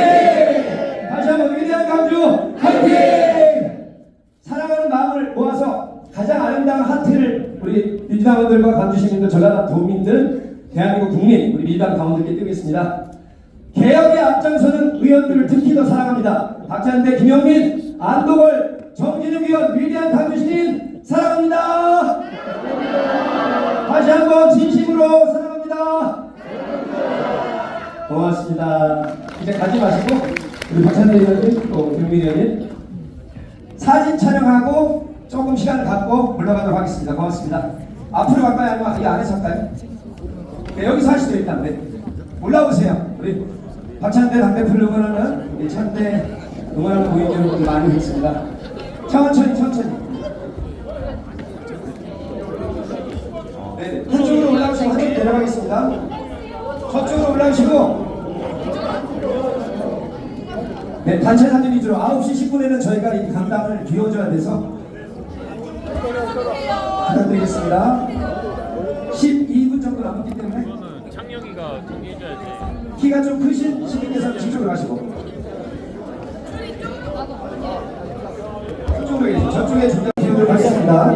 다시 한번 위대한 광주 화이팅! 사랑하는 마음을 모아서 가장 아름다운 하트를 우리 민주당원들과 광주 시민들, 전라남 도민들, 대한민국 국민, 우리 민주당 당원들께 띄우겠습니다. 개혁의 앞장서는 의원들을 특히 더 사랑합니다. 박찬대, 김영민, 안도걸, 정진욱 의원, 위대한 광주 시민 사랑합니다. 다시 한번 진심으로 사랑합니다. 고맙습니다. 이제 가지 마시고 우리 박찬대 의원님 또 김영민 의원님 사진 촬영하고 조금 시간을 갖고 올라가도록 하겠습니다. 고맙습니다. 앞으로 갈까요? 아니면 이 안에서 할까요? 네, 여기서 하시죠 일단. 네. 올라오세요. 우리 박찬대 당대표를 응원하는 우리 찬대 응원하는 고객 여러분들 많이 있습니다. 천천히. 네, 한쪽으로 올라오시고 한쪽 내려가겠습니다. 저쪽으로 올라오시고. 네, 단체 사진 위주로 9시 10분에는 저희가 이 강당을 비워줘야 돼서 부탁드리겠습니다. 12분 정도 남았기 때문에 창영이가 정리해줘야 돼. 키가 좀 크신 시민께서는 뒤쪽으로 가시고 이쪽으로 계세요. 저쪽에 중간 비우도록 하겠습니다.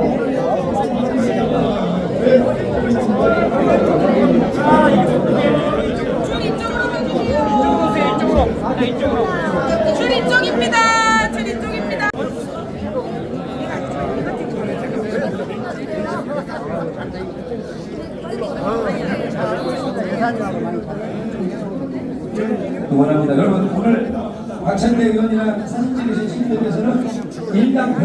줄 이쪽입니다. 줄 이쪽입니다. 응원합니다. 여러분 오늘 박찬대 의원이랑 사진 찍으신 시민들께서는 1당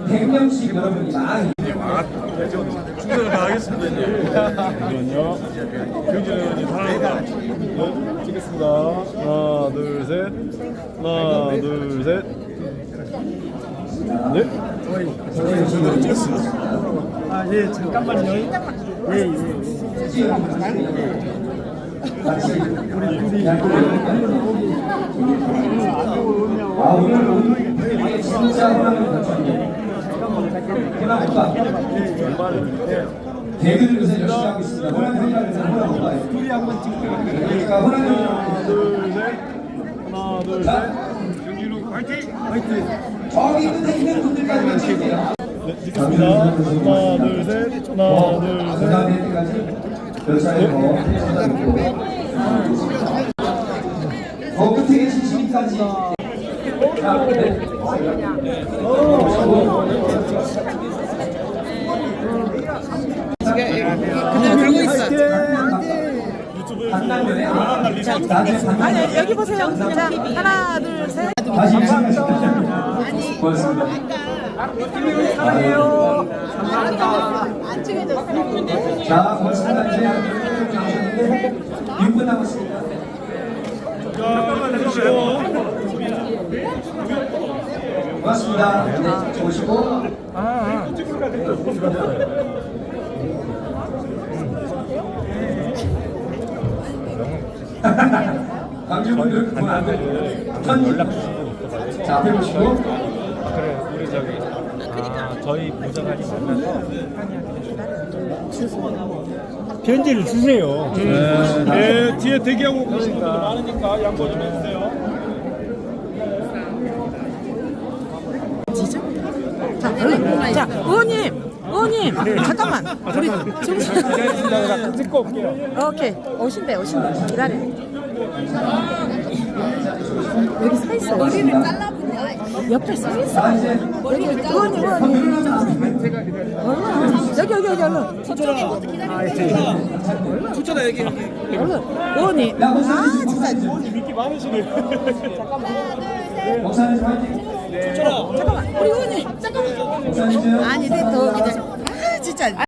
100명씩 여러분이 많이 충전을 다 하겠습니다. 잠시만요. 경진 의원님 사랑합니다. 찍겠습니다. 하나, 둘, 셋. 하나, 둘, 셋. 네. 찍었습니다. 아, 예, 잠깐만요. 예. 오늘 진짜 호랑이 당첨이에요. 호랑이가 개그를 요새 열심히 하고 있습니다. 호랑이 형이라면서 호랑이 오빠예요. 둘이 한번 찍을게요. 그러니까 호랑이 하나, 둘, 셋. 하나, 둘, 셋. 경진우 화이팅! 화이팅! 저기 끝에 있는 분들까지만 찍을게요. 네, 찍겠습니다. 하나, 둘, 셋. 하나, 둘, 셋. 다음 때까지 몇 차례 더 끝에 계신 시민까지 자, 네. 그냥 들고 있어. 반남면에 아니 여기 보세요. 자 하나 둘 셋. 다시 고맙습니다. 안 찍어졌어요. 자, 고맙습니다. 이제 나오셨는데 6분 남았습니다. 고맙습니다. 네, 좋으시고. 광주분들 돈 안 들고 연락 주시고 자, 앞에 보시고. 그래, 우리 저기 저희 보좌관이 만나서 편지를 주세요. 네, 뒤에 대기하고 계신 분들 많으니까 양보 좀 해주세요. 자, 자, 의원님, 잠깐만. 우리 제가 찍고 올게요. 오케이, 오신대. 기다려. 여기 서 있어. 머리를 잘라보냐? 옆에 서 있어. 여기 의원님. 여기 얼른. 추천해 여기. 얼른. 의원님. 아, 진짜. 인기 많으시네. 목사님 화이팅. 잠깐만. 우리 의원님. 잠깐만. 목사님 아니, 더 기다려. 아, 진짜.